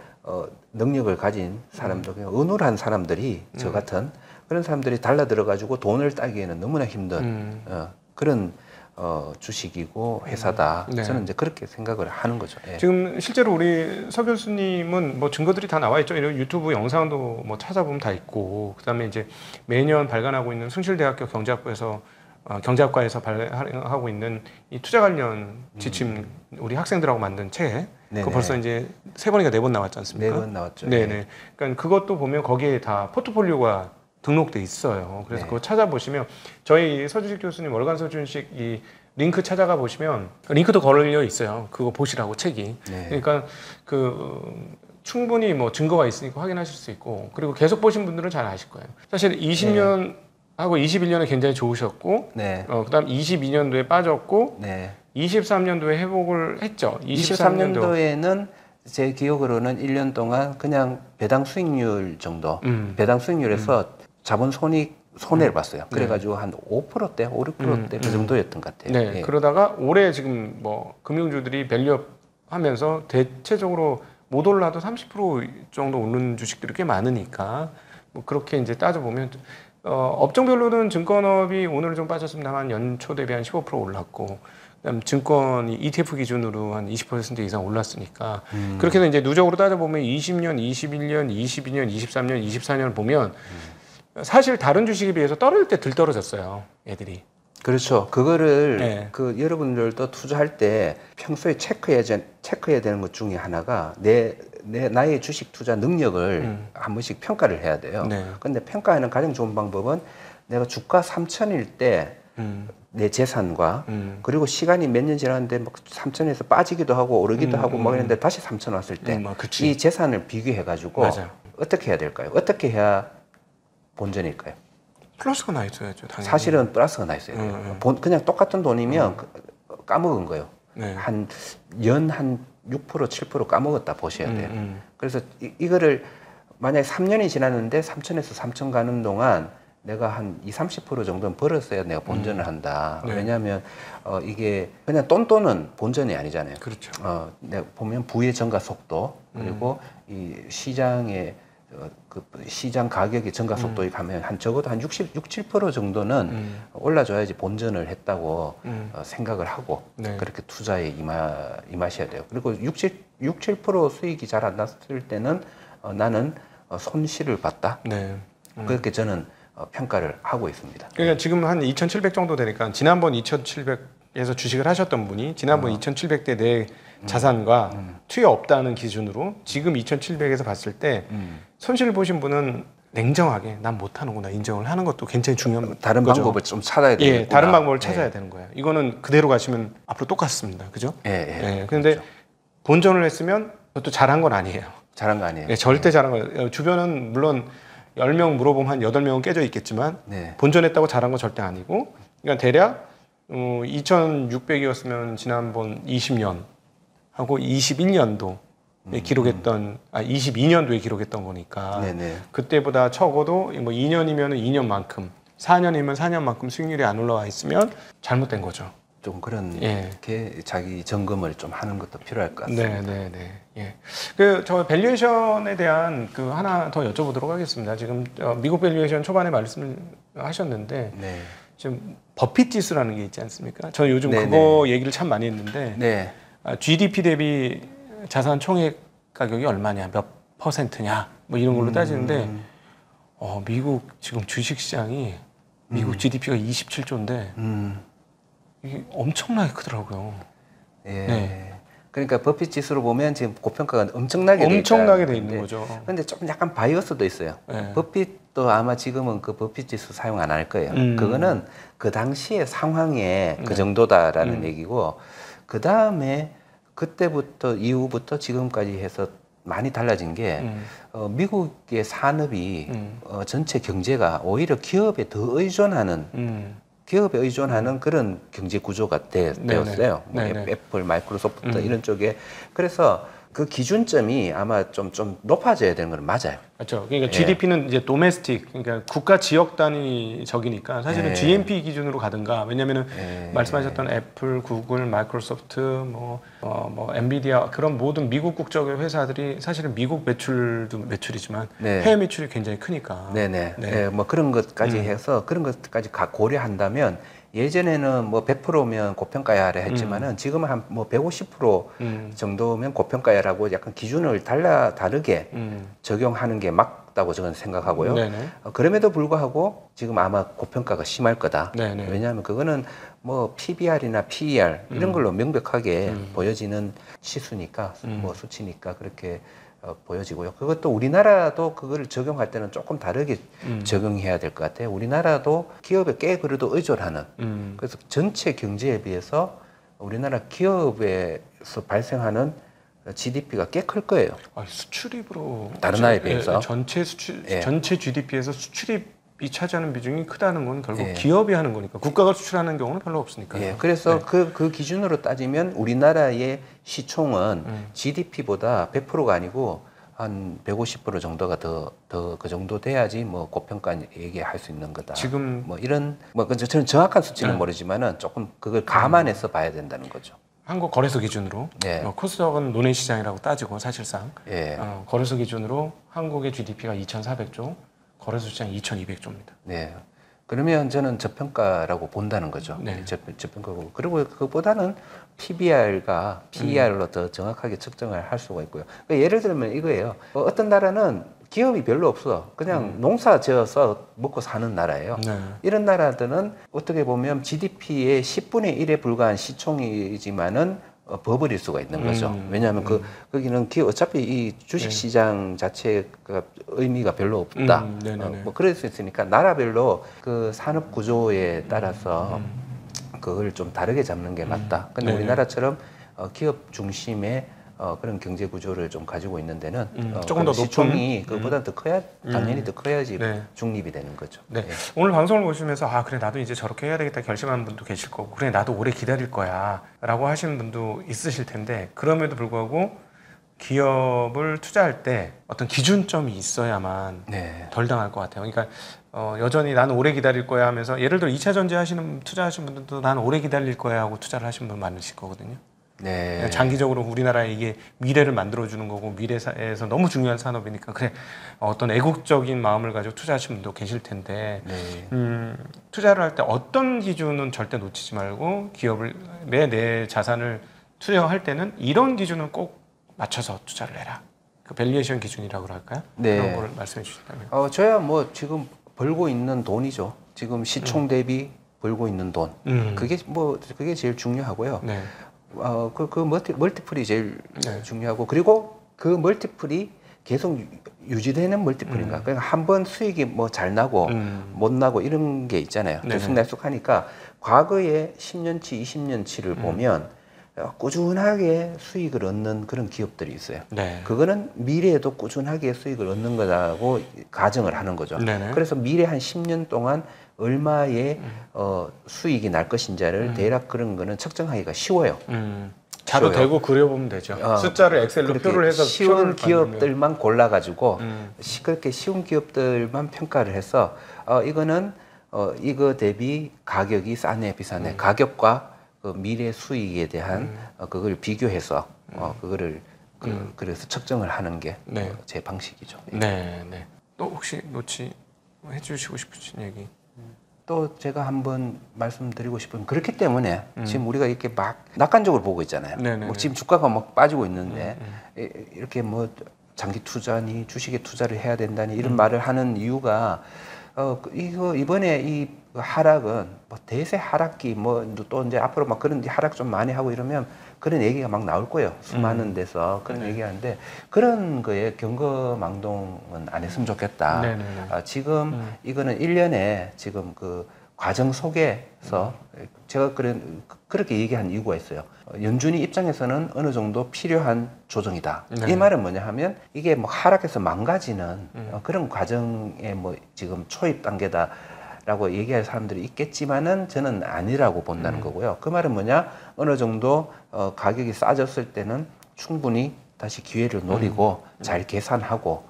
능력을 가진 사람들, 어눌한 사람들이 저 같은 그런 사람들이 달라들어 가지고 돈을 따기에는 너무나 힘든 그런 주식이고 회사다. 저는 이제 그렇게 생각을 하는 거죠. 지금 실제로 우리 서 교수님은 뭐 증거들이 다 나와 있죠. 이런 유튜브 영상도 뭐 찾아보면 다 있고, 그다음에 이제 매년 발간하고 있는 숭실대학교 경제학과에서 발행하고 있는 이 투자 관련 지침 우리 학생들하고 만든 책. 그 벌써 이제 3번인가 4번 나왔지 않습니까? 4번 나왔죠. 네네. 그러니까 그것도 보면 거기에 다 포트폴리오가 등록돼 있어요. 그래서 그거 찾아보시면 저희 서주식 교수님 월간 서준식 이 링크 찾아가 보시면 링크도 걸려 있어요. 그거 보시라고 책이. 그러니까 충분히 뭐 증거가 있으니까 확인하실 수 있고, 그리고 계속 보신 분들은 잘 아실 거예요. 사실 20년 하고 21년에 굉장히 좋으셨고, 그다음 22년도에 빠졌고, 23년도에 회복을 했죠. 23년도에는 제 기억으로는 1년 동안 그냥 배당 수익률 정도, 배당 수익률에서 자본 손해를 봤어요. 그래가지고 한 5%대, 5, 6%대 그 정도였던 것 같아요. 그러다가 올해 지금 뭐 금융주들이 밸류업 하면서 대체적으로 못 올라도 30% 정도 오르는 주식들이 꽤 많으니까 뭐 그렇게 이제 따져보면 업종별로는 증권업이 오늘 좀 빠졌습니다만 연초 대비 한 15% 올랐고, 그다음 증권이 ETF 기준으로 한 20% 이상 올랐으니까 그렇게 해서 이제 누적으로 따져보면 20년, 21년, 22년, 23년, 24년 보면 사실 다른 주식에 비해서 떨어질 때 덜 떨어졌어요, 애들이. 그렇죠. 그거를 여러분들도 투자할 때 평소에 체크해야 되는 것 중에 하나가 나의 주식 투자 능력을 한 번씩 평가를 해야 돼요. 근데 평가하는 가장 좋은 방법은 내가 주가 3천일 때 내 재산과 그리고 시간이 몇 년 지났는데 막 3천에서 빠지기도 하고 오르기도 하고 막 이랬는데 다시 3천 왔을 때 이 재산을 비교해 가지고 어떻게 해야 될까요? 어떻게 해야 본전일까요? 플러스가 나 있어야죠. 당연히. 사실은 플러스가 나 있어요. 그냥 똑같은 돈이면 까먹은 거예요. 네. 한 6%, 7% 까먹었다 보셔야 돼요. 그래서 이거를 만약에 3년이 지났는데 3천에서 3천 가는 동안 내가 한 20, 30% 정도는 벌었어야 내가 본전을 한다. 네. 왜냐하면 이게 그냥 돈은 본전이 아니잖아요. 그렇죠. 내가 보면 부의 증가 속도 그리고 이 시장의 그 시장 가격의 증가 속도에 가면 한 적어도 한 60, 7% 정도는 올라줘야지 본전을 했다고 생각을 하고 네. 그렇게 투자에 임하셔야 돼요. 그리고 7% 수익이 잘 안 났을 때는 나는 손실을 봤다. 네. 그렇게 저는 평가를 하고 있습니다. 그러니까 지금 한 2,700 정도 되니까 지난번 2,700에서 주식을 하셨던 분이 지난번 2,700대 내 자산과 투여 없다는 기준으로 지금 2,700에서 봤을 때 손실 보신 분은 냉정하게 난 못하는구나 인정을 하는 것도 굉장히 중요한 다른 거죠. 방법을 좀 찾아야 돼요. 예, 다른 방법을 찾아야 되는 거예요. 이거는 그대로 가시면 앞으로 똑같습니다. 그죠? 예. 그런데 그렇죠. 본전을 했으면 그것도 잘한 건 아니에요. 잘한 거 아니에요. 예, 절대 잘한 거예요. 주변은 물론 10명 물어보면 한 8명은 깨져 있겠지만 네. 본전했다고 잘한 건 절대 아니고 그러니까 대략 2,600이었으면 지난번 20년 하고 21년도 에 기록했던 22년도에 기록했던 거니까 네네. 그때보다 적어도 뭐 2년이면 2년만큼 4년이면 4년만큼 수익률이 안 올라와 있으면 잘못된 거죠. 좀 그런 예. 게 자기 점검을 좀 하는 것도 필요할 것 같습니다. 네. 예. 저 밸류에이션에 대한 그 하나 더 여쭤보도록 하겠습니다. 지금 미국 밸류에이션 초반에 말씀을 하셨는데 네. 지금 버핏 지수라는 게 있지 않습니까? 저 요즘 네네. 그거 얘기를 참 많이 했는데 네. GDP 대비 자산 총액 가격이 얼마냐, 몇 퍼센트냐, 뭐 이런 걸로 따지는데 미국 지금 주식 시장이 미국 GDP가 27조인데 이게 엄청나게 크더라고요. 예. 네. 그러니까 버핏 지수로 보면 지금 고평가가 엄청나게 돼 있는 거죠. 그런데 좀 약간 바이어스도 있어요. 네. 버핏도 아마 지금은 그 버핏 지수 사용 안 할 거예요. 그거는 그 당시의 상황에 그 정도다라는 얘기고 그 다음에 그때부터 이후부터 지금까지 해서 많이 달라진 게 미국의 산업이 전체 경제가 오히려 기업에 더 의존하는 기업에 의존하는 그런 경제 구조가 되었어요. 뭐 애플, 마이크로소프트 이런 쪽에. 그래서 그 기준점이 아마 좀 높아져야 되는 건 맞아요. 그렇죠. 그러니까 GDP는 이제 도메스틱, 그러니까 국가 지역 단위적이니까 사실은 GNP 기준으로 가든가. 왜냐면은 말씀하셨던 애플, 구글, 마이크로소프트, 뭐 엔비디아 그런 모든 미국 국적의 회사들이 사실은 미국 매출도 매출이지만 해외 매출이 굉장히 크니까. 네, 뭐 그런 것까지 해서 그런 것까지 고려한다면. 예전에는 뭐 100%면 고평가야라 했지만은 지금은 한 뭐 150% 정도면 고평가야라고 약간 기준을 다르게 적용하는 게 맞다고 저는 생각하고요. 그럼에도 불구하고 지금 아마 고평가가 심할 거다. 왜냐하면 그거는 뭐 PBR이나 PER 이런 걸로 명백하게 보여지는 시수니까 뭐 수치니까 그렇게 보여지고요. 그것도 우리나라도 그걸 적용할 때는 조금 다르게 적용해야 될 것 같아요. 우리나라도 기업에 꽤 그래도 의존하는 그래서 전체 경제에 비해서 우리나라 기업에서 발생하는 GDP가 꽤 클 거예요. 수출입으로 다른 나라에 비해서 전체 전체 GDP에서 수출입이 차지하는 비중이 크다는 건 결국 기업이 하는 거니까 국가가 수출하는 경우는 별로 없으니까. 그래서 그 기준으로 따지면 우리나라의 시총은 GDP보다 100%가 아니고 한 150% 정도가 더 그 정도 돼야지 뭐 고평가 얘기할 수 있는 거다. 지금 뭐 이런 뭐 저는 정확한 수치는 모르지만은 조금 그걸 감안해서 봐야 된다는 거죠. 한국 거래소 기준으로 코스닥은 논의 시장이라고 따지고 사실상 거래소 기준으로 한국의 GDP가 2,400조, 거래소 시장 2,200조입니다. 네. 그러면 저는 저평가라고 본다는 거죠. 저평가고 그리고 그것보다는 PBR과 PER로 더 정확하게 측정을 할 수가 있고요. 그러니까 예를 들면 이거예요. 어떤 나라는 기업이 별로 없어. 그냥 농사 지어서 먹고 사는 나라예요. 이런 나라들은 어떻게 보면 GDP의 10분의 1에 불과한 시총이지만은 버블일 수가 있는 거죠. 왜냐하면 거기는 어차피 이 주식시장 자체가 의미가 별로 없다. 뭐 그럴 수 있으니까 나라별로 그 산업 구조에 따라서 그걸 좀 다르게 잡는 게 맞다. 근데 우리나라처럼 기업 중심의 그런 경제 구조를 좀 가지고 있는 데는 조금 더 높은 시총이 그보다 더 커야 당연히 더 커야지 네. 중립이 되는 거죠. 네. 예. 오늘 방송을 보시면서 아 그래 나도 이제 저렇게 해야 되겠다 결심하는 분도 계실 거고 그래 나도 오래 기다릴 거야 라고 하시는 분도 있으실 텐데 그럼에도 불구하고 기업을 투자할 때 어떤 기준점이 있어야만 네. 덜 당할 것 같아요. 그러니까 여전히 나는 오래 기다릴 거야 하면서 예를 들어 2차 전지 하시는 투자하시는 분들도 나는 오래 기다릴 거야 하고 투자를 하시는 분 많으실 거거든요. 네. 장기적으로 우리나라에 이게 미래를 만들어주는 거고 미래에서 너무 중요한 산업이니까 그래 어떤 애국적인 마음을 가지고 투자하시는 분도 계실 텐데 네. 투자를 할 때 어떤 기준은 절대 놓치지 말고 기업을 내 자산을 투자할 때는 이런 기준을 꼭 맞춰서 투자를 해라. 그 밸류에이션 기준이라고 할까요? 네. 그런 걸 말씀해 주신다면. 저야 뭐 지금 벌고 있는 돈이죠. 지금 시총 대비 벌고 있는 돈. 그게 제일 중요하고요. 네. 멀티플이 제일 네. 중요하고 그리고 그 멀티플이 계속 유지되는 멀티플인가. 그러니까 한 번 수익이 뭐 잘 나고 못 나고 이런 게 있잖아요. 들쑥날쑥하니까 과거에 10년치, 20년치를 보면 꾸준하게 수익을 얻는 그런 기업들이 있어요. 네. 그거는 미래에도 꾸준하게 수익을 얻는 거라고 가정을 하는 거죠. 네네. 그래서 미래 한 10년 동안 얼마의 수익이 날 것인지를 대략 그런 거는 측정하기가 쉬워요. 자료 쉬워요. 대고 그려보면 되죠. 숫자를 엑셀로 표를 해서 쉬운 표를 기업들만 골라가지고 그렇게 쉬운 기업들만 평가를 해서 이거는 이거 대비 가격이 싸네 비싸네 가격과 그 미래 수익에 대한 그걸 비교해서 그거를 그래서 측정을 하는 게 제 방식이죠. 네, 네. 또 혹시 놓치 해주시고 싶으신 얘기? 또 제가 한번 말씀드리고 싶은 그렇기 때문에 지금 우리가 이렇게 막 낙관적으로 보고 있잖아요. 뭐 지금 주가가 막 빠지고 있는데 이렇게 뭐 장기 투자니 주식에 투자를 해야 된다니 이런 말을 하는 이유가 이거 이번에 이 하락은 뭐 대세 하락기 뭐 또 이제 앞으로 막 그런 하락 좀 많이 하고 이러면 그런 얘기가 막 나올 거예요. 수많은 데서 그런 얘기하는데 그런 거에 경거망동은 안 했으면 좋겠다. 지금 이거는 1년에 지금 그 과정 속에서 제가 그렇게 얘기한 이유가 있어요. 연준이 입장에서는 어느 정도 필요한 조정이다. 이 말은 뭐냐 하면 이게 뭐 하락해서 망가지는 그런 과정에 뭐 지금 초입 단계다. 라고 얘기할 사람들이 있겠지만은 저는 아니라고 본다는 거고요. 그 말은 뭐냐? 어느 정도 가격이 싸졌을 때는 충분히 다시 기회를 노리고 잘 계산하고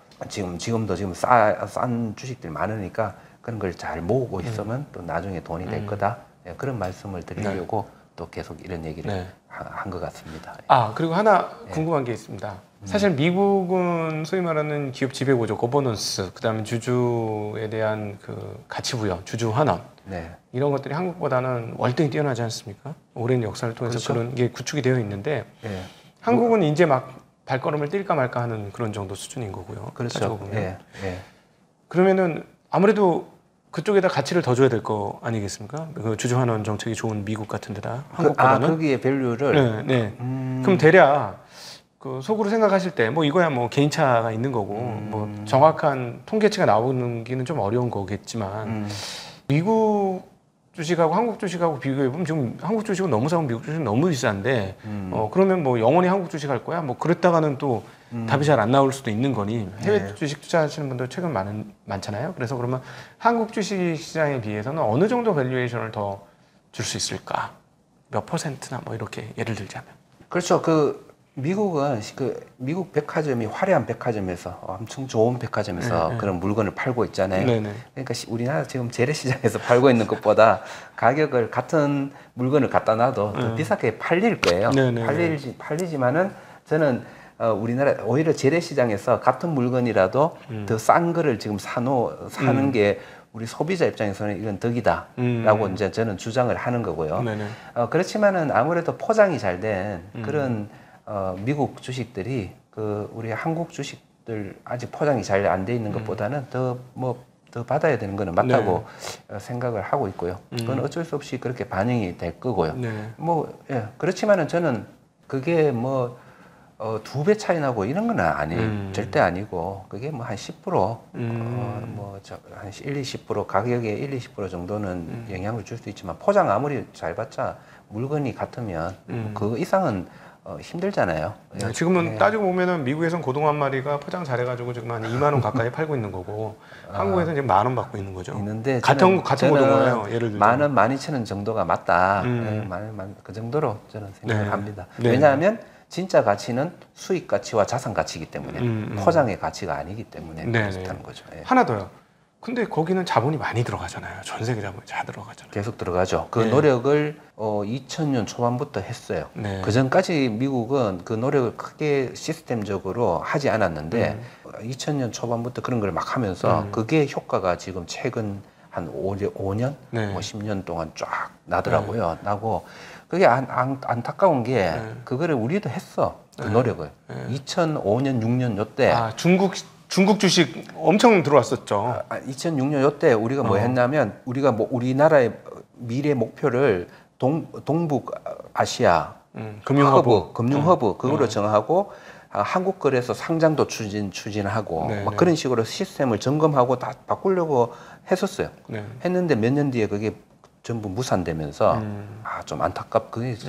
지금도 싼 주식들 많으니까 그런 걸 잘 모으고 있으면 또 나중에 돈이 될 거다. 그런 말씀을 드리려고 또 계속 이런 얘기를 한 것 같습니다. 그리고 하나 궁금한 게 있습니다. 사실 미국은 소위 말하는 기업 지배구조, 거버넌스, 그다음에 주주에 대한 그 가치 부여, 주주 환원 이런 것들이 한국보다는 월등히 뛰어나지 않습니까? 오랜 역사를 통해서 그렇죠? 그런 게 구축이 되어 있는데 한국은 이제 막 발걸음을 뛸까 말까 하는 그런 정도 수준인 거고요. 그렇죠. 보면. 그러면은 아무래도 그쪽에다 가치를 더 줘야 될 거 아니겠습니까? 그 주주 환원 정책이 좋은 미국 같은 데다 한국보다는 거기에 밸류를 그럼 대략 그 속으로 생각하실 때 뭐 이거야 뭐 개인차가 있는 거고 뭐 정확한 통계치가 나오는 게는 좀 어려운 거겠지만 미국 주식하고 한국 주식하고 비교해 보면 지금 한국 주식은 너무 싸고 미국 주식은 너무 비싼데 그러면 뭐 영원히 한국 주식 할 거야? 뭐 그랬다가는 또 답이 잘 안 나올 수도 있는 거니 해외 주식 투자하시는 분들 최근 많잖아요. 그래서 그러면 한국 주식 시장에 비해서는 어느 정도 밸류에이션을 더 줄 수 있을까? 몇 퍼센트나 뭐 이렇게 예를 들자면. 그렇죠. 미국은 미국 백화점이 화려한 백화점에서 엄청 좋은 백화점에서 그런 물건을 팔고 있잖아요. 그러니까 우리나라 지금 재래시장에서 팔고 있는 것보다 가격을 같은 물건을 갖다 놔도 더 비싸게 팔릴 거예요. 팔리지만은 저는 우리나라 오히려 재래시장에서 같은 물건이라도 더 싼 거를 지금 사는 게 우리 소비자 입장에서는 이건 덕이다라고 이제 저는 주장을 하는 거고요. 그렇지만은 아무래도 포장이 잘 된 그런 미국 주식들이 우리 한국 주식들 아직 포장이 잘 안 돼 있는 것보다는 더 받아야 되는 거는 맞다고 생각을 하고 있고요. 그건 어쩔 수 없이 그렇게 반영이 될 거고요. 그렇지만은 저는 그게 2배 차이 나고 이런 건 절대 아니고 그게 한 10% 한 1-20% 가격의 1-20% 정도는 영향을 줄 수 있지만 포장 아무리 잘 봤자 물건이 같으면 그 이상은 힘들잖아요. 네, 지금은 따지고 보면은 미국에선 고등어 한 마리가 포장 잘해가지고 지금 한 2만 원 가까이 팔고 있는 거고 한국에서는 지금 10,000원 받고 있는 거죠. 있는데 같은 고등어예요. 예를 들면 10,000원, 12,000원 정도가 맞다. 그 정도로 저는 생각을 네. 합니다. 네. 왜냐하면 진짜 가치는 수익 가치와 자산 가치이기 때문에 포장의 가치가 아니기 때문에 네, 그렇다는 거죠. 예. 하나 더요. 근데 거기는 자본이 많이 들어가잖아요. 전 세계 자본이 잘 들어가잖아요. 계속 들어가죠. 그 네. 노력을 2000년 초반부터 했어요. 네. 그 전까지 미국은 그 노력을 크게 시스템적으로 하지 않았는데 2000년 초반부터 그런 걸 막 하면서 그게 효과가 지금 최근 한 5년, 네. 뭐 10년 동안 쫙 나더라고요. 나고 그게 안타까운 게 그거를 우리도 했어. 그 노력을. 2005년, 6년 요때 중국 주식 엄청 들어왔었죠. 2006년 요때 우리가 뭐 했냐면 우리가 뭐 우리나라의 미래 목표를 동북 아시아 금융 허브 그거로 정하고 한국 거래소 상장도 추진하고 네, 막 네. 그런 식으로 시스템을 점검하고 다 바꾸려고 했었어요. 네. 했는데 몇 년 뒤에 그게 전부 무산되면서 좀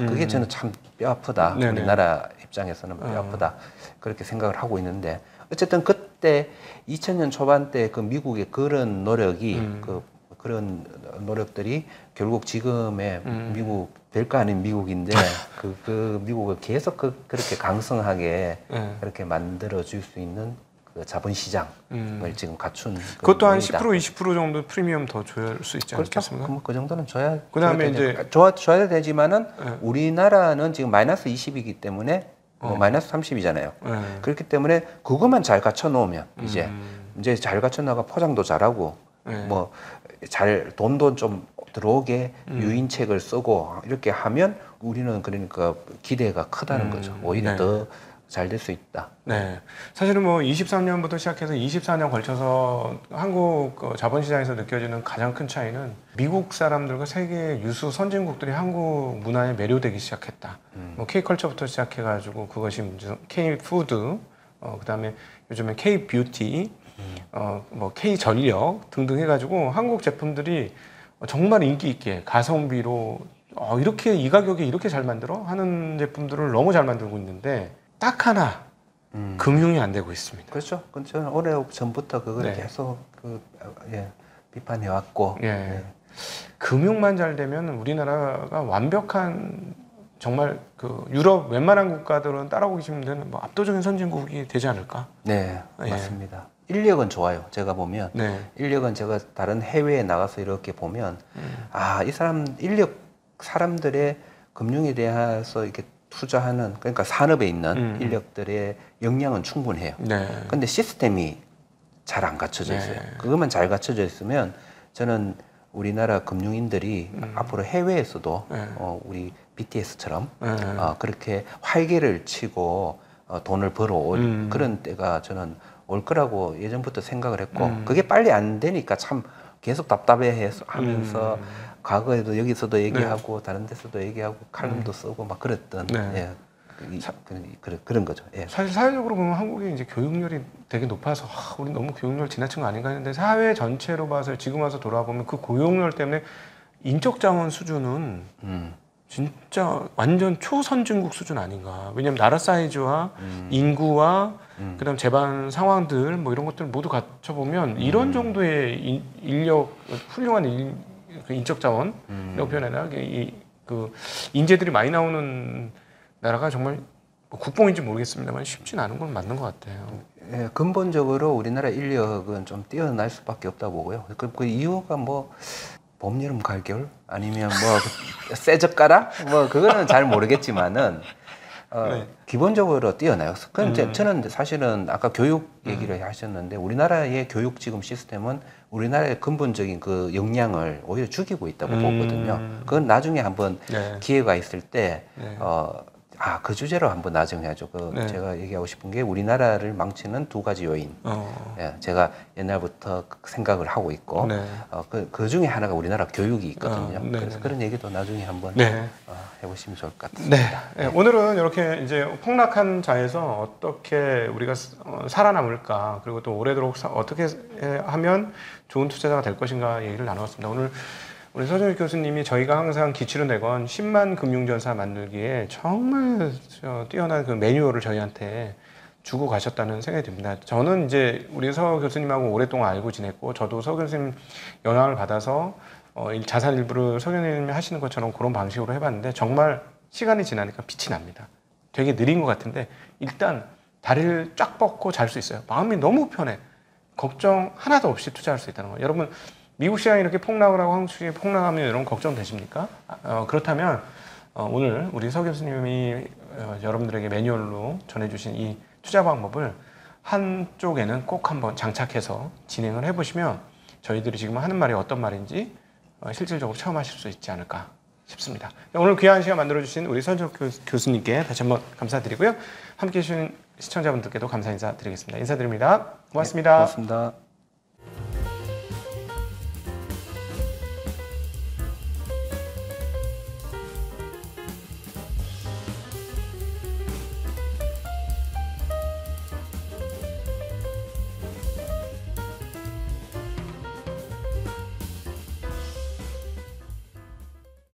그게 저는 참 뼈 아프다. 네, 네. 우리나라 입장에서는 뼈 아프다. 그렇게 생각을 하고 있는데 어쨌든 그때 2000년 초반 때 그 미국의 그런 노력이 그런 노력들이 결국 지금의 미국 별거 아닌 미국인데 그 미국을 계속 그렇게 강성하게 그렇게 만들어 줄 수 있는 그 자본 시장을 지금 갖춘 그것도 한 노력이다. 10% 20% 정도 프리미엄 더 줄 수 있지 그렇죠. 않겠습니까? 그 정도는 줘야. 그다음에 이제 줘야 되지만은 우리나라는 지금 마이너스 20이기 때문에 마이너스 30이잖아요. 그렇기 때문에 그것만 잘 갖춰 놓으면 이제 잘 갖춰 나가 포장도 잘하고 뭐 잘 돈도 좀 들어오게 유인책을 쓰고 이렇게 하면 우리는 그러니까 기대가 크다는 거죠. 오히려 더 잘 될 수 있다. 네. 사실은 뭐 23년부터 시작해서 24년 걸쳐서 한국 자본시장에서 느껴지는 가장 큰 차이는 미국 사람들과 세계 유수 선진국들이 한국 문화에 매료되기 시작했다. 뭐 K컬처부터 시작해가지고 그것이 K푸드, 그다음에 요즘에 K뷰티, 뭐 K전력 등등 해가지고 한국 제품들이 정말 인기 있게 가성비로 이렇게 이 가격에 이렇게 잘 만들어? 하는 제품들을 너무 잘 만들고 있는데 딱 하나 금융이 안 되고 있습니다. 그렇죠. 저는 오래 전부터 그걸 계속 비판해 왔고. 금융만 잘 되면 우리나라가 완벽한 정말 그 유럽 웬만한 국가들은 따라오기 힘든 뭐 압도적인 선진국이 되지 않을까? 네, 맞습니다. 인력은 좋아요. 제가 보면 인력은 제가 다른 해외에 나가서 이렇게 보면 이 사람들의 금융에 대해서 이렇게 투자하는 그러니까 산업에 있는 인력들의 역량은 충분해요. 근데 시스템이 잘 안 갖춰져 있어요. 그것만 잘 갖춰져 있으면 저는 우리나라 금융인들이 앞으로 해외에서도 우리 BTS처럼 그렇게 활개를 치고 돈을 벌어올 그런 때가 저는 올 거라고 예전부터 생각을 했고 그게 빨리 안 되니까 참 계속 답답해 하면서 과거에도 여기서도 얘기하고 다른 데서도 얘기하고 칼럼도 쓰고 막 그랬던 그런 거죠. 사실 사회적으로 보면 한국이 이제 교육열이 되게 높아서 우리 너무 교육열 지나친 거 아닌가 했는데 사회 전체로 봐서 지금 와서 돌아보면 그 고용열 때문에 인적 자원 수준은 진짜 완전 초선진국 수준 아닌가. 왜냐하면 나라 사이즈와 인구와 그다음 재반 상황들 뭐 이런 것들 모두 갖춰보면 이런 정도의 인력 훌륭한 인적 자원이라고 표현해나 그 인재들이 많이 나오는 나라가 정말 국뽕인지 모르겠습니다만 쉽진 않은 건 맞는 것 같아요. 근본적으로 우리나라 인력은 좀 뛰어날 수밖에 없다고 보고요. 그 이유가 뭐 봄, 여름, 가을, 겨울 아니면 뭐 쇠젓가락 뭐 그거는 잘 모르겠지만은 기본적으로 뛰어나요. 저는 사실은 아까 교육 얘기를 하셨는데 우리나라의 교육 지금 시스템은 우리나라의 근본적인 그 역량을 오히려 죽이고 있다고 보거든요. 그건 나중에 한번 기회가 있을 때 그 주제로 한번 나중에 하죠. 제가 얘기하고 싶은 게 우리나라를 망치는 두 가지 요인. 제가 옛날부터 생각을 하고 있고 그 중에 하나가 우리나라 교육이 있거든요. 그래서 그런 얘기도 나중에 한번 해보시면 좋을 것 같습니다. 오늘은 이렇게 이제 폭락한 자에서 어떻게 우리가 살아남을까 그리고 또 오래도록 어떻게 하면 좋은 투자자가 될 것인가 얘기를 나누었습니다. 오늘 우리 서정익 교수님이 저희가 항상 기치로 내건 10만 금융전사 만들기에 정말 뛰어난 그 매뉴얼을 저희한테 주고 가셨다는 생각이 듭니다. 저는 이제 우리 서 교수님하고 오랫동안 알고 지냈고, 저도 서 교수님 영향을 받아서 자산 일부를 서 교수님이 하시는 것처럼 그런 방식으로 해봤는데 정말 시간이 지나니까 빛이 납니다. 되게 느린 것 같은데 일단 다리를 쫙 뻗고 잘 수 있어요. 마음이 너무 편해. 걱정 하나도 없이 투자할 수 있다는 거예요. 여러분, 미국 시장이 이렇게 폭락을 하고 한국 시장이 폭락하면 여러분 걱정되십니까? 그렇다면 오늘 우리 서 교수님이 여러분들에게 매뉴얼로 전해주신 이 투자 방법을 한쪽에는 꼭 한번 장착해서 진행을 해보시면 저희들이 지금 하는 말이 어떤 말인지 실질적으로 체험하실 수 있지 않을까 싶습니다. 오늘 귀한 시간 만들어주신 우리 서정익 교수님께 다시 한번 감사드리고요. 함께해 주신 시청자분들께도 감사 인사드리겠습니다. 인사드립니다. 고맙습니다. 네, 고맙습니다.